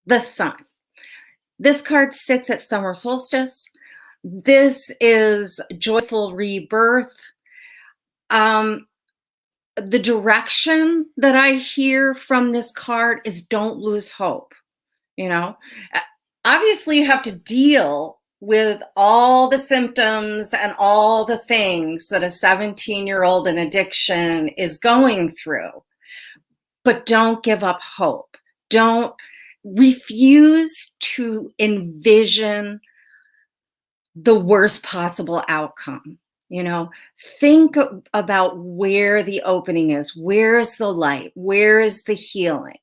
The sun. This card sits at summer solstice. This is joyful rebirth. The direction that I hear from this card is don't lose hope. You know, obviously you have to deal with all the symptoms and all the things that a 17-year-old in addiction is going through, but don't give up hope. Don't refuse to envision the worst possible outcome. You know, think about where the opening is. Where is the light? Where is the healing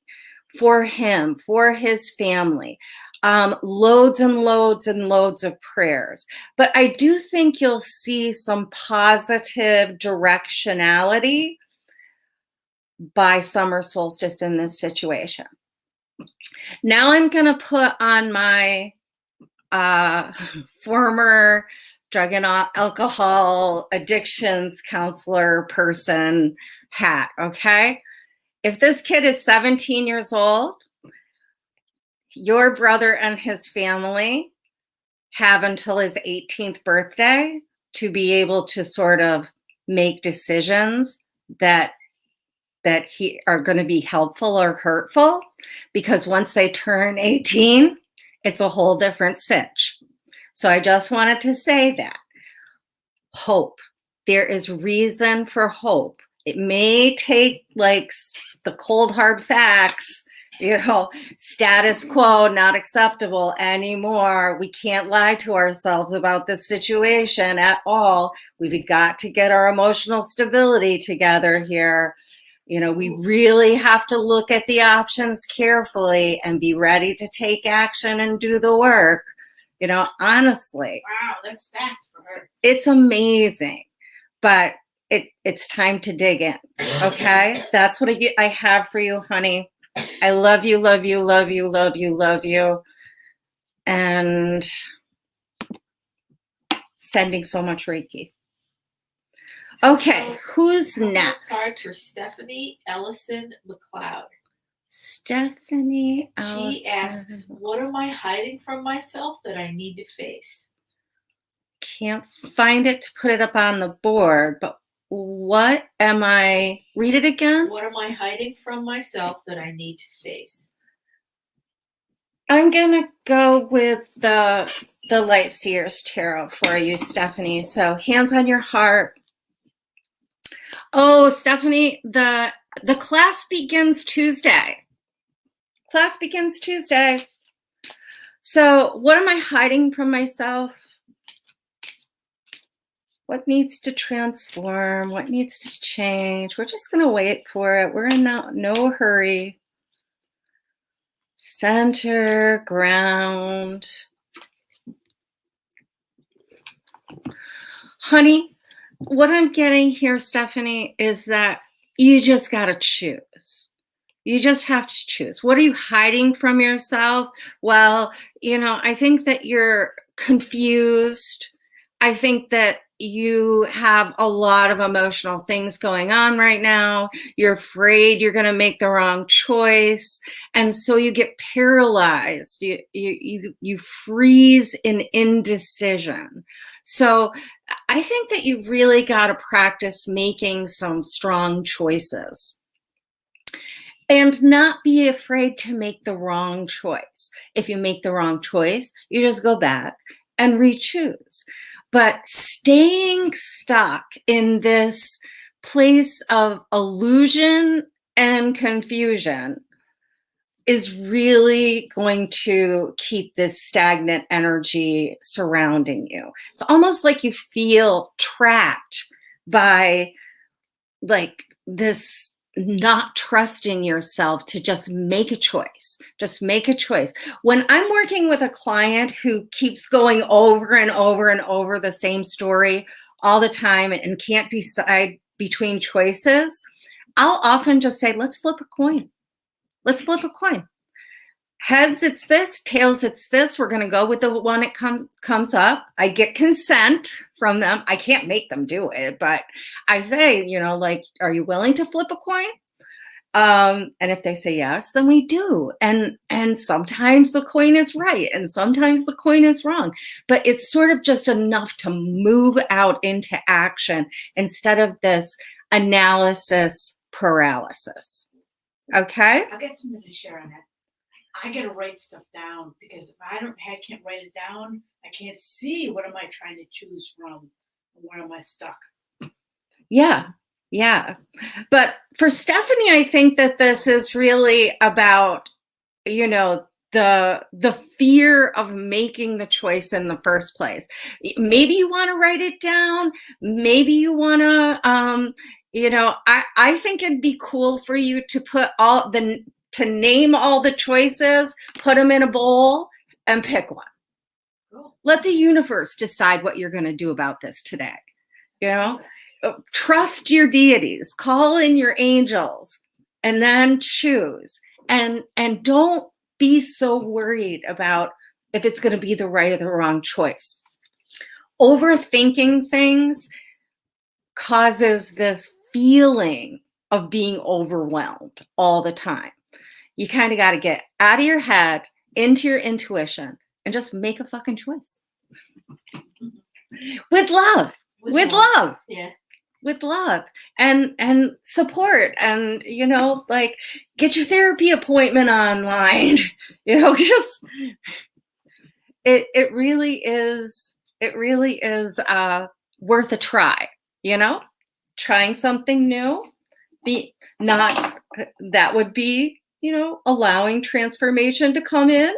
for him, for his family? Loads and loads and loads of prayers. But I do think you'll see some positive directionality by summer solstice in this situation. Now I'm going to put on my former drug and alcohol addictions counselor person hat, okay? If this kid is 17 years old, your brother and his family have until his 18th birthday to be able to sort of make decisions that are going to be helpful or hurtful, because once they turn 18, it's a whole different sitch. So I just wanted to say that. Hope. There is reason for hope. It may take like the cold hard facts, you know, status quo, not acceptable anymore. We can't lie to ourselves about this situation at all. We've got to get our emotional stability together here. You know, we really have to look at the options carefully and be ready to take action and do the work. You know, honestly. Wow, that's stacked for her. It's amazing, but it's time to dig in. Okay, that's what I have for you, honey. I love you, love you, love you, love you, love you, and sending so much Reiki. Okay, who's next? Card for Stephanie Ellison McLeod. Stephanie Ellison. She asks, "What am I hiding from myself that I need to face?" Can't find it to put it up on the board, but what am I? Read it again. What am I hiding from myself that I need to face? I'm gonna go with the Light Seers Tarot for you, Stephanie. So hands on your heart. Oh, Stephanie, the class begins Tuesday. Class begins Tuesday. So what am I hiding from myself? What needs to transform? What needs to change? We're just going to wait for it. We're in no hurry. Center, ground. Honey, what I'm getting here, Stephanie, is that you just got to choose. You just have to choose. What are you hiding from yourself? Well, you know, I think that you're confused. I think that you have a lot of emotional things going on right now. You're afraid you're going to make the wrong choice. And so you get paralyzed. You freeze in indecision. So I think that you really got to practice making some strong choices. And not be afraid to make the wrong choice. If you make the wrong choice, you just go back and re-choose. But staying stuck in this place of illusion and confusion is really going to keep this stagnant energy surrounding you. It's almost like you feel trapped by like this not trusting yourself to just make a choice. Just make a choice. When I'm working with a client who keeps going over and over and over the same story all the time and can't decide between choices, I'll often just say, let's flip a coin. Let's flip a coin. Heads, it's this. Tails, it's this. We're going to go with the one that comes up. I get consent from them. I can't make them do it, but I say, you know, like, are you willing to flip a coin? And if they say yes, then we do. And sometimes the coin is right, and sometimes the coin is wrong. But it's sort of just enough to move out into action instead of this analysis paralysis. Okay? I'll get something to share on that. I gotta write stuff down because if I can't write it down, I can't see what am I trying to choose from and where am I stuck. Yeah. But for Stephanie, I think that this is really about, you know, the fear of making the choice in the first place. Maybe you want to write it down. Maybe you want to, you know, I think it'd be cool for you to put to name all the choices, put them in a bowl, and pick one. Cool. Let the universe decide what you're going to do about this today. You know, trust your deities, call in your angels, and then choose. And don't be so worried about if it's going to be the right or the wrong choice. Overthinking things causes this feeling of being overwhelmed all the time. You kind of got to get out of your head, into your intuition, and just make a fucking choice. With love. With love. Yeah. With love and support, and, you know, like, get your therapy appointment online. You know, just it really is worth a try. You know, trying something new. That would be, you know, allowing transformation to come in.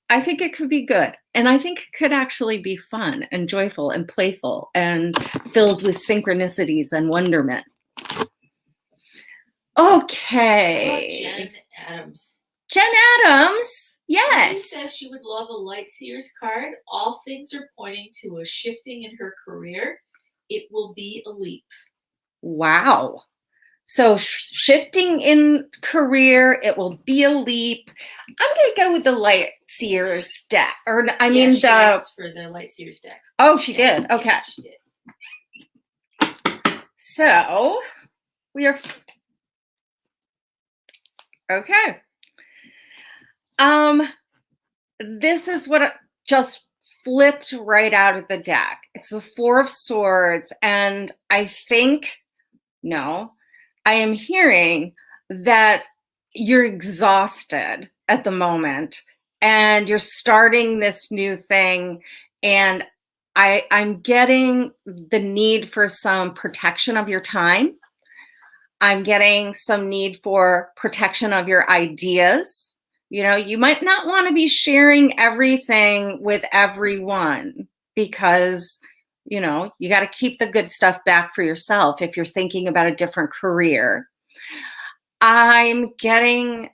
I think it could be good. And I think it could actually be fun and joyful and playful and filled with synchronicities and wonderment. Okay. Jen Adams. Jen Adams. She Yes. says she would love a Light Seers card. All things are pointing to a shifting in her career. It will be a leap. Wow. So shifting in career, it will be a leap. I'm going to go with the Light Seers deck. Or I mean she the asked for the Light Seers deck. Oh, she did. Okay. Yeah, she did. So we are okay. This is what just flipped right out of the deck. It's the Four of Swords, and I am hearing that you're exhausted at the moment, and you're starting this new thing, and I'm getting the need for some protection of your time. I'm getting some need for protection of your ideas. You know, you might not want to be sharing everything with everyone because, you know, you got to keep the good stuff back for yourself if you're thinking about a different career. I'm getting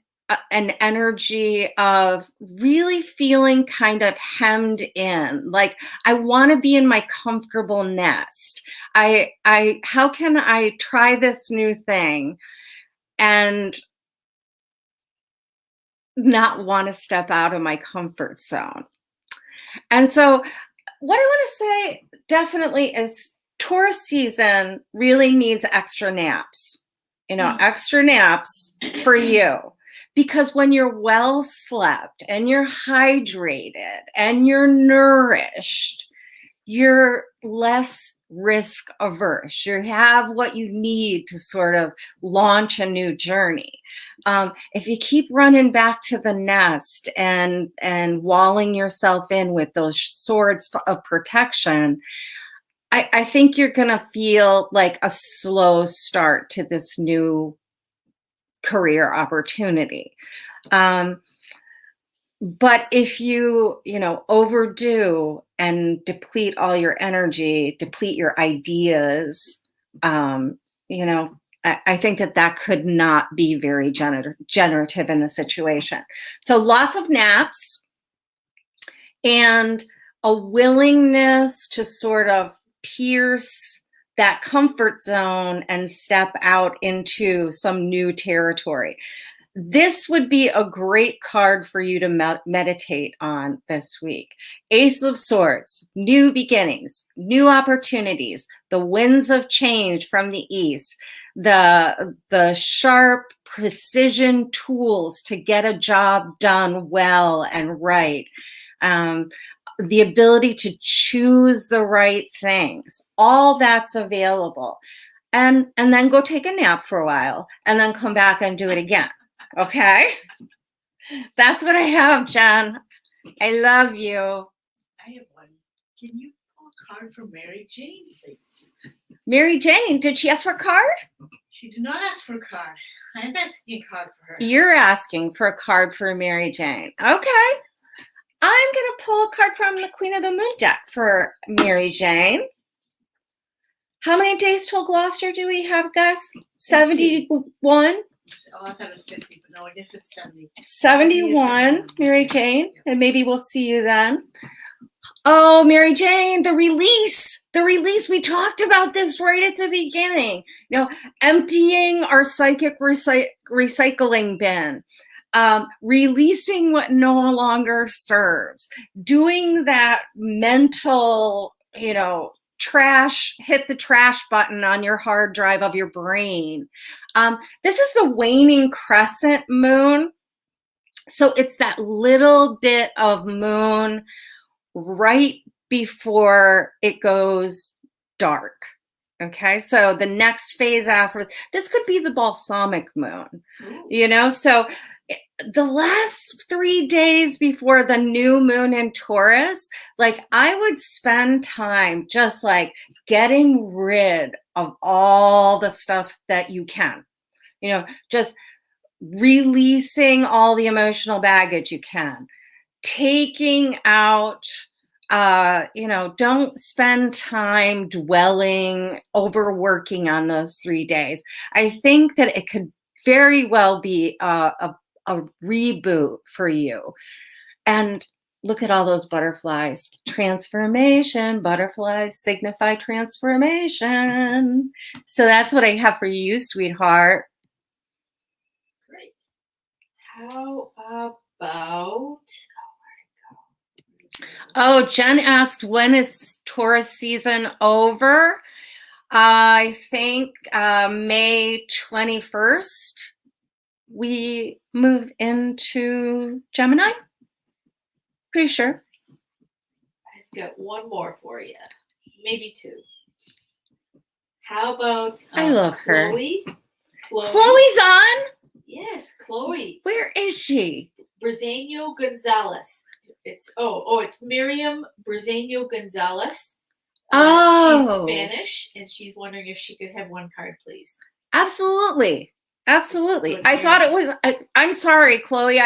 an energy of really feeling kind of hemmed in. Like, I want to be in my comfortable nest. How can I try this new thing and not want to step out of my comfort zone? And so what I want to say definitely is Taurus season really needs extra naps, extra naps for you. Because when you're well slept and you're hydrated and you're nourished, you're less risk averse. You have what you need to sort of launch a new journey. If you keep running back to the nest and walling yourself in with those swords of protection, I think you're going to feel like a slow start to this new career opportunity. But if you overdo and deplete all your energy, deplete your ideas, I think that could not be very generative in the situation. So lots of naps and a willingness to sort of pierce that comfort zone and step out into some new territory. This would be a great card for you to meditate on this week. Ace of Swords, new beginnings, new opportunities, the winds of change from the east, the sharp precision tools to get a job done well and right. The ability to choose the right things, all that's available. And then go take a nap for a while and then come back and do it again. Okay? That's what I have, Jen. I love you. I have one. Can you pull a card for Mary Jane, please? Mary Jane, did she ask for a card? She did not ask for a card. I'm asking a card for her. You're asking for a card for Mary Jane. Okay. I'm going to pull a card from the Queen of the Moon deck for Mary Jane. How many days till Gloucester do we have, guys? 71? Oh, I thought it was 50, but no, I guess it's 70. 71, Mary Jane. And maybe we'll see you then. Oh, Mary Jane, the release. The release. We talked about this right at the beginning. Emptying our psychic recycling bin. Releasing what no longer serves, doing that mental, trash, hit the trash button on your hard drive of your brain. This is the waning crescent moon. So it's that little bit of moon right before it goes dark. Okay, so the next phase after this could be the balsamic moon, so the last 3 days before the new moon in Taurus, I would spend time just getting rid of all the stuff that you can, just releasing all the emotional baggage you can, taking out, don't spend time dwelling, overworking on those 3 days. I think that it could very well be a reboot for you. And look at all those butterflies. Transformation, butterflies signify transformation. So that's what I have for you, sweetheart. Great. How about Oh, Jen asked, when is Taurus season over? I think May 21st, we move into Gemini. Pretty sure. I've got one more for you, maybe two. How about I love her. Chloe? Chloe's on? Yes, Chloe. Where is she? Briseño Gonzalez. It's Miriam Briseño Gonzalez. She's Spanish, and she's wondering if she could have one card, please. Absolutely. Absolutely. So I thought it was, I'm sorry, Chloe,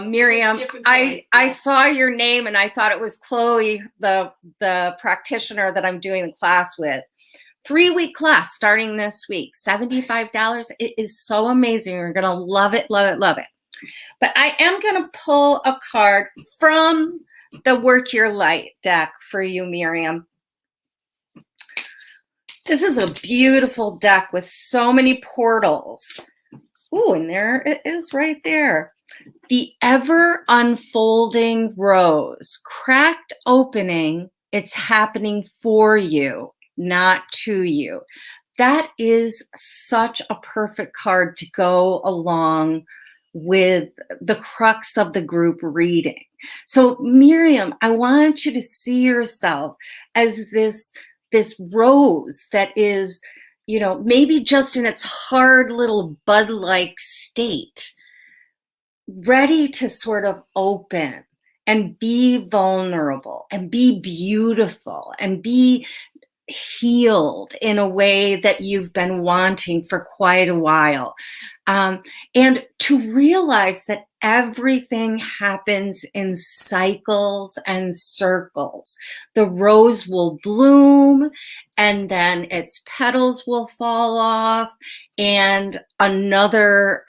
Miriam, I saw your name and I thought it was Chloe, the practitioner that I'm doing the class with. 3-week class starting this week, $75. It is so amazing. You're going to love it, love it, love it. But I am going to pull a card from the Work Your Light deck for you, Miriam. This is a beautiful deck with so many portals. Ooh, and there it is right there. The ever unfolding rose, cracked opening, it's happening for you, not to you. That is such a perfect card to go along with the crux of the group reading. So Miriam, I want you to see yourself as this rose that is, maybe just in its hard little bud-like state, ready to sort of open and be vulnerable and be beautiful and be healed in a way that you've been wanting for quite a while. And to realize that everything happens in cycles and circles. The rose will bloom and then its petals will fall off and another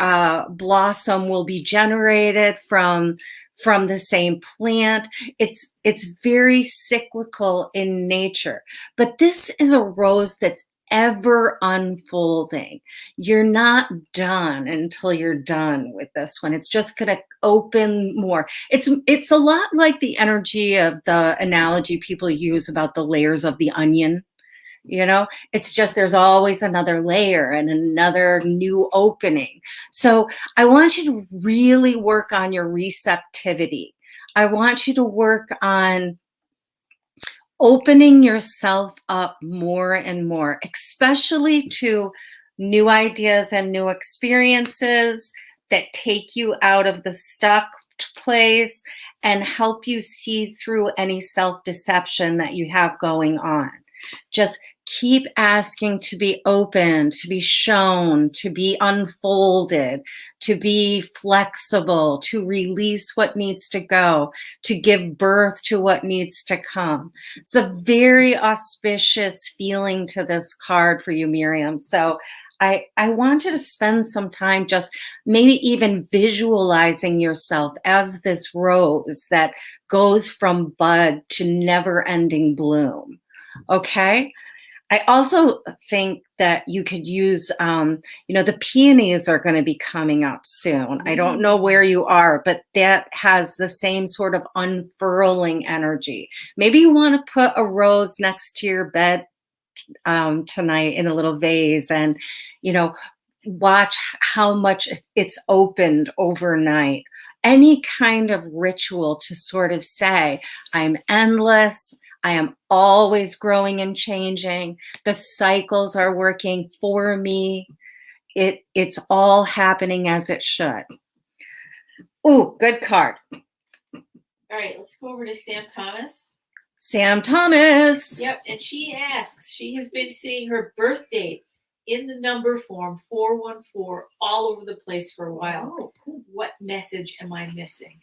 blossom will be generated from the same plant. It's very cyclical in nature, but this is a rose that's ever unfolding. You're not done until you're done with this one. It's just going to open more. It's a lot like the energy of the analogy people use about the layers of the onion. It's just there's always another layer and another new opening. So I want you to really work on your receptivity. I want you to work on opening yourself up more and more, especially to new ideas and new experiences that take you out of the stuck place and help you see through any self-deception that you have going on. Just keep asking to be open, to be shown, to be unfolded, to be flexible, to release what needs to go, to give birth to what needs to come. It's a very auspicious feeling to this card for you, Miriam. So I want you to spend some time just maybe even visualizing yourself as this rose that goes from bud to never-ending bloom. Okay? I also think that you could use, the peonies are going to be coming up soon. I don't know where you are, but that has the same sort of unfurling energy. Maybe you want to put a rose next to your bed tonight in a little vase and, watch how much it's opened overnight. Any kind of ritual to sort of say, I'm endless. I am always growing and changing. The cycles are working for me. It's all happening as it should. Ooh, good card. All right, let's go over to Sam Thomas. Sam Thomas. Yep, and she asks, she has been seeing her birth date in the number form 414 all over the place for a while. Oh, cool. What message am I missing?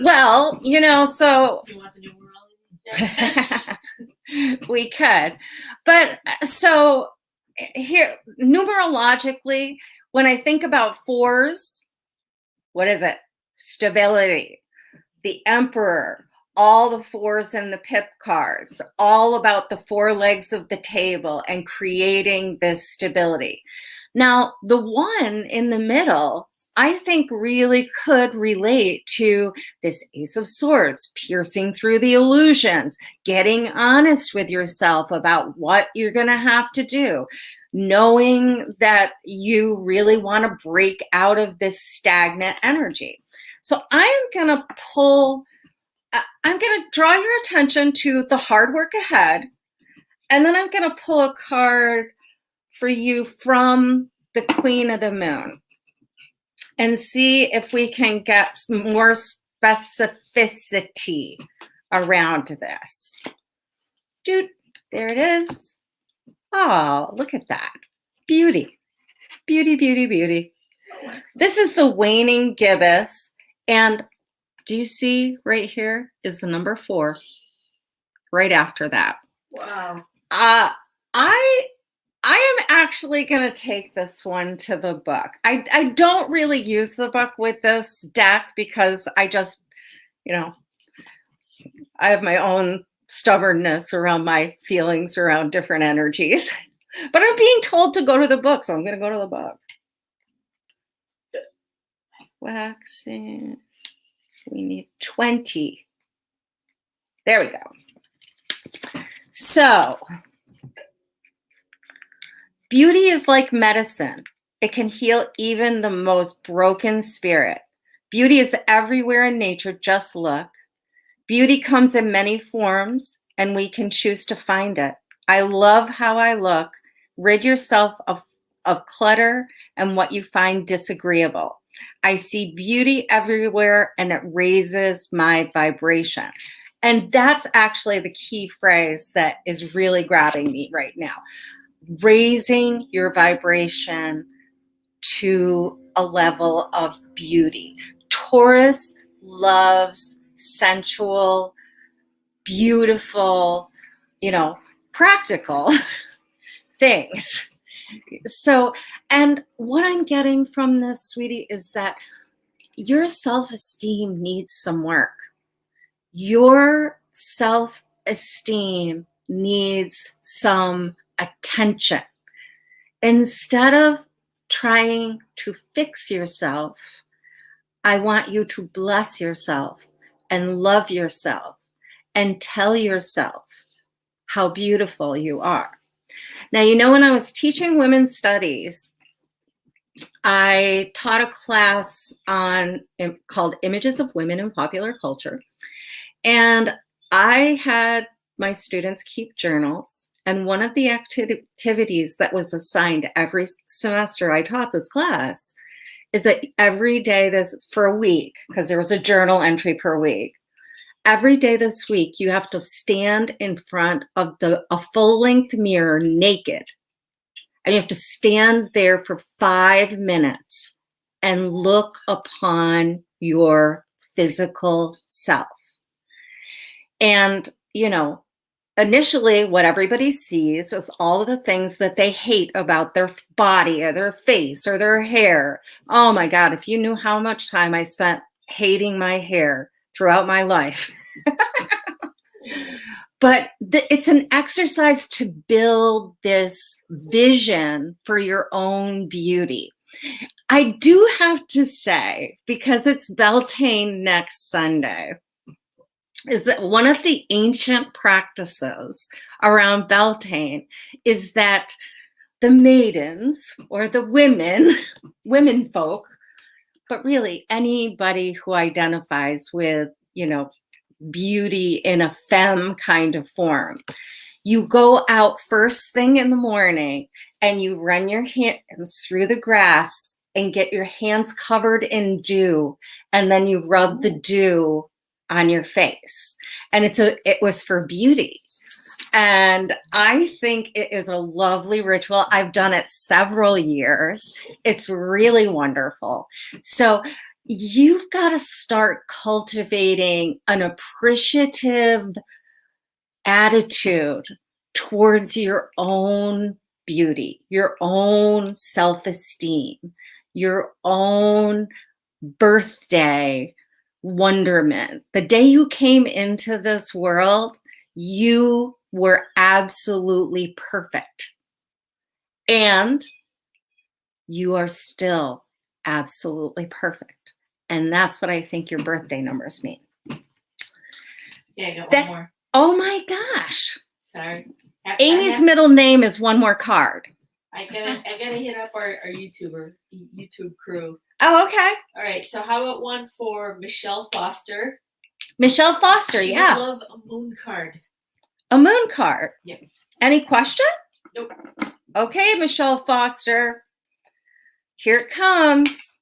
Well, so you want the numerology? we could, but so here, numerologically, when I think about fours, what is it? Stability. The Emperor, all the fours in the pip cards, all about the four legs of the table and creating this stability. Now, the one in the middle, I think really could relate to this Ace of Swords, piercing through the illusions, getting honest with yourself about what you're going to have to do, knowing that you really want to break out of this stagnant energy. So I'm going to draw your attention to the hard work ahead, and then I'm going to pull a card for you from the Queen of the Moon and see if we can get some more specificity around this. Dude, there it is. Oh, look at that. Beauty. Beauty, beauty, beauty. This is the waning gibbous. And do you see right here is the number 4 right after that. Wow. I am actually going to take this one to the book. I don't really use the book with this deck because I just, I have my own stubbornness around my feelings around different energies. But I'm being told to go to the book, so I'm going to go to the book. Waxing. We need 20. There we go. So, beauty is like medicine. It can heal even the most broken spirit. Beauty is everywhere in nature. Just look. Beauty comes in many forms, and we can choose to find it. I love how I look. Rid yourself of clutter and what you find disagreeable. I see beauty everywhere, and it raises my vibration. And that's actually the key phrase that is really grabbing me right now. Raising your vibration to a level of beauty. Taurus loves sensual, beautiful, practical things. So, and what I'm getting from this, sweetie, is that your self-esteem needs some work. Your self-esteem needs some attention. Instead of trying to fix yourself, I want you to bless yourself and love yourself and tell yourself how beautiful you are. Now, when I was teaching women's studies, I taught a class called Images of Women in Popular Culture. And I had my students keep journals. And one of the activities that was assigned every semester I taught this class is that every day for a week, because there was a journal entry per week, every day this week, you have to stand in front of a full-length mirror naked. And you have to stand there for 5 minutes and look upon your physical self. And, initially what everybody sees is all of the things that they hate about their body or their face or their hair. Oh my God, if you knew how much time I spent hating my hair throughout my life. But it's an exercise to build this vision for your own beauty. I do have to say, because it's Beltane next Sunday, is that one of the ancient practices around Beltane is that the maidens or the women folk, but really anybody who identifies with, beauty in a femme kind of form, you go out first thing in the morning and you run your hands through the grass and get your hands covered in dew, and then you rub the dew on your face. And it was for beauty. And I think it is a lovely ritual. I've done it several years. It's really wonderful. So you've got to start cultivating an appreciative attitude towards your own beauty, your own self-esteem, your own birthday wonderment. The day you came into this world, you were absolutely perfect. And you are still absolutely perfect. And that's what I think your birthday numbers mean. Yeah, I got one more. Oh my gosh. Sorry. Amy's middle name is one more card. I gotta hit up our YouTube crew. Oh, okay. All right. So how about one for Michelle Foster? Michelle Foster, She yeah. would love a moon card. A moon card. Yep. Any question? Nope. Okay, Michelle Foster. Here it comes.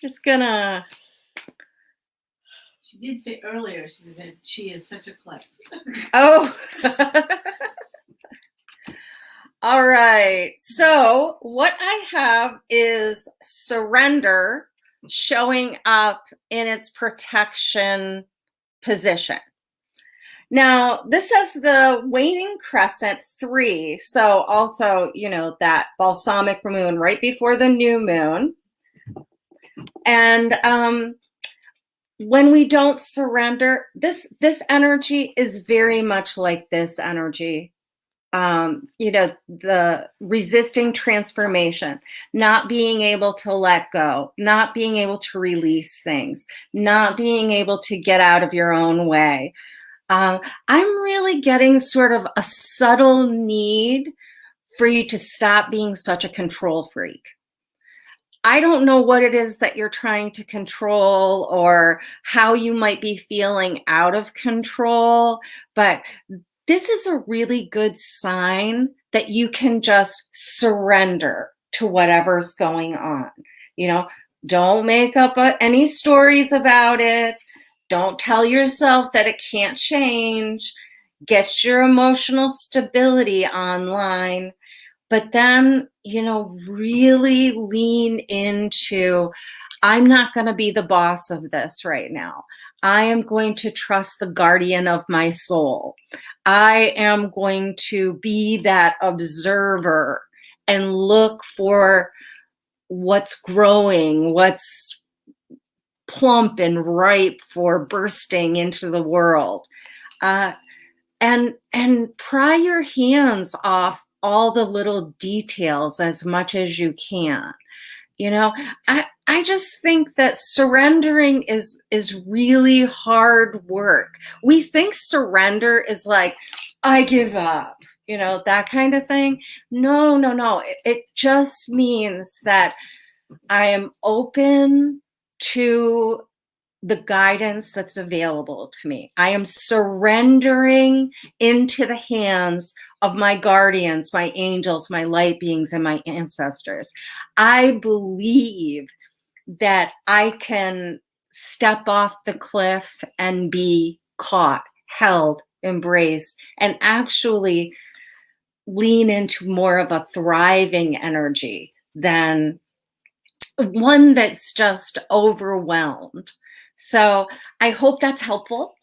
Just gonna. She did say earlier, she said she is such a klutz. Oh. All right. So what I have is surrender showing up in its protection position. Now, this is the waning crescent 3. So also, that balsamic moon right before the new moon. And when we don't surrender, this energy is very much like this energy. The resisting transformation, not being able to let go, not being able to release things, not being able to get out of your own way. I'm really getting sort of a subtle need for you to stop being such a control freak. I don't know what it is that you're trying to control or how you might be feeling out of control, but this is a really good sign that you can just surrender to whatever's going on. Don't make up any stories about it. Don't tell yourself that it can't change. Get your emotional stability online. But then, really lean into, I'm not going to be the boss of this right now. I am going to trust the guardian of my soul. I am going to be that observer and look for what's growing, what's plump and ripe for bursting into the world. And pry your hands off all the little details as much as you can. I just think that surrendering is really hard work. We think surrender is like, I give up, that kind of thing. No. It just means that I am open to the guidance that's available to me. I am surrendering into the hands of my guardians, my angels, my light beings, and my ancestors. I believe that I can step off the cliff and be caught, held, embraced, and actually lean into more of a thriving energy than one that's just overwhelmed. So I hope that's helpful.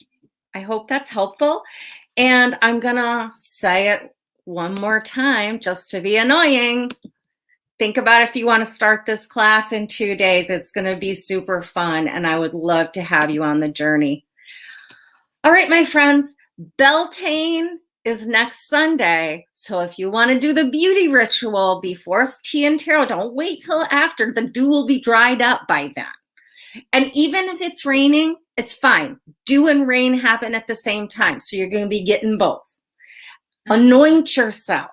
And I'm going to say it one more time just to be annoying. Think about if you want to start this class in 2 days. It's going to be super fun, and I would love to have you on the journey. All right, my friends, Beltane is next Sunday. So if you want to do the beauty ritual before tea and tarot, don't wait till after. The dew will be dried up by then. And even if it's raining, it's fine. Dew and rain happen at the same time. So you're going to be getting both. Anoint yourself.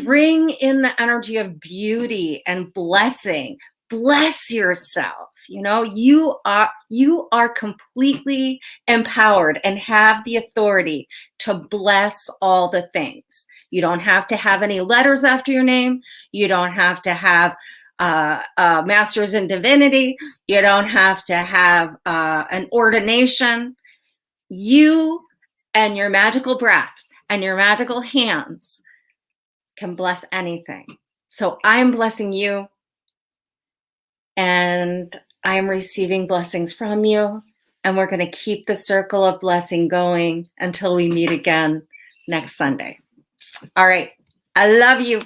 Bring in the energy of beauty and blessing. Bless yourself. You are completely empowered and have the authority to bless all the things. You don't have to have any letters after your name. You don't have to have a master's in divinity. You don't have to have an ordination. You and your magical breath and your magical hands can bless anything. So I'm blessing you, and I'm receiving blessings from you, and we're going to keep the circle of blessing going until we meet again next Sunday. All right. I love you.